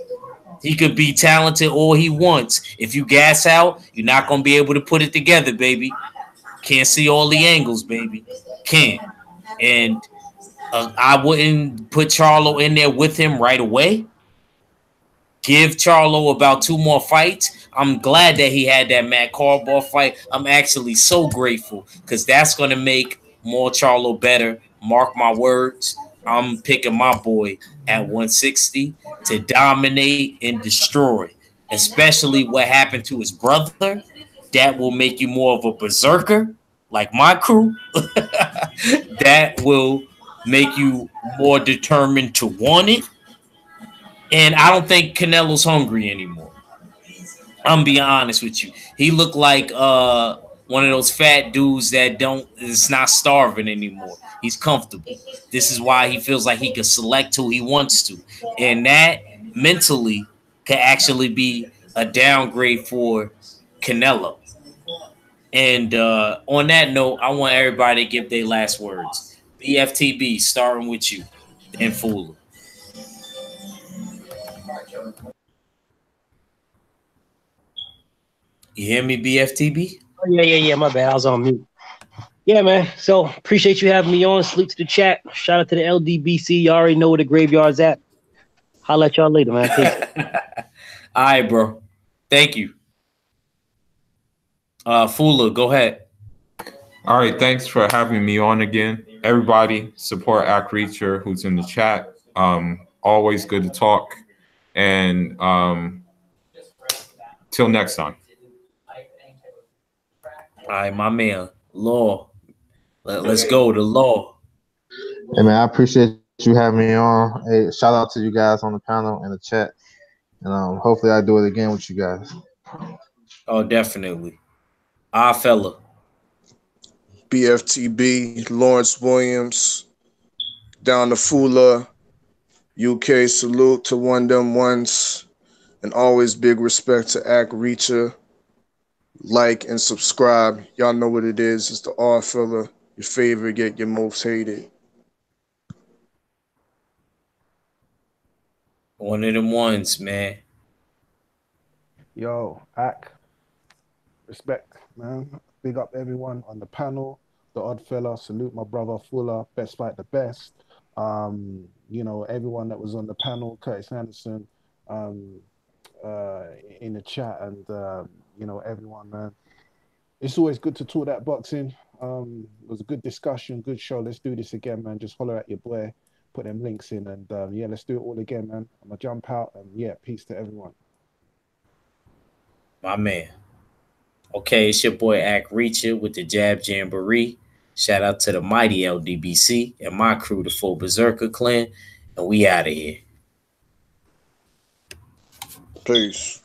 He could be talented all he wants. If you gas out, you're not going to be able to put it together, baby. Can't see all the angles, baby. Can't. And I wouldn't put Charlo in there with him right away. Give Charlo about 2 more fights. I'm glad that he had that Matt Cardball fight. I'm actually so grateful because that's going to make more Charlo better. Mark my words. I'm picking my boy at 160 to dominate and destroy, especially what happened to his brother. That will make you more of a berserker like my crew. That will make you more determined to want it. And I don't think Canelo's hungry anymore. I'm being honest with you. He looked like one of those fat dudes that is not starving anymore. He's comfortable. This is why he feels like he can select who he wants to. And that mentally can actually be a downgrade for Canelo. And on that note, I want everybody to give their last words. BFTB, starting with you, and Fuller. You hear me, BFTB? Oh, yeah. My bad. I was on mute. Yeah, man. So appreciate you having me on. Salute to the chat. Shout out to the LDBC. You already know where the graveyard's at. I'll let y'all later, man. All right, bro. Thank you. Fuller, go ahead. All right, thanks for having me on again. Everybody, support Act Reacher who's in the chat. Always good to talk. And till next time. All right, my man, Law. Let's go to Law. Hey, man, I appreciate you having me on. Hey, shout out to you guys on the panel and the chat. And hopefully I do it again with you guys. Oh, definitely. Our fella. BFTB, Lawrence Williams, down to Fula, UK, salute to one them ones, and always big respect to Act Reacher. Like and subscribe. Y'all know what it is. It's the R fella, your favorite, get your most hated. One of them ones, man. Yo, Ak, respect, man. Big up everyone on the panel. The Odd Fella, salute my brother Fuller, best fight the best. Everyone that was on the panel, Curtis Anderson, in the chat, and everyone, man. It's always good to talk that boxing. It was a good discussion, good show. Let's do this again, man. Just holler at your boy, put them links in, and let's do it all again, man. I'm gonna jump out, and peace to everyone. My man. Okay, it's your boy Act Reacher with the Jab Jamboree. Shout out to the mighty LDBC and my crew, the Full Berserker Clan, and we out of here. Peace.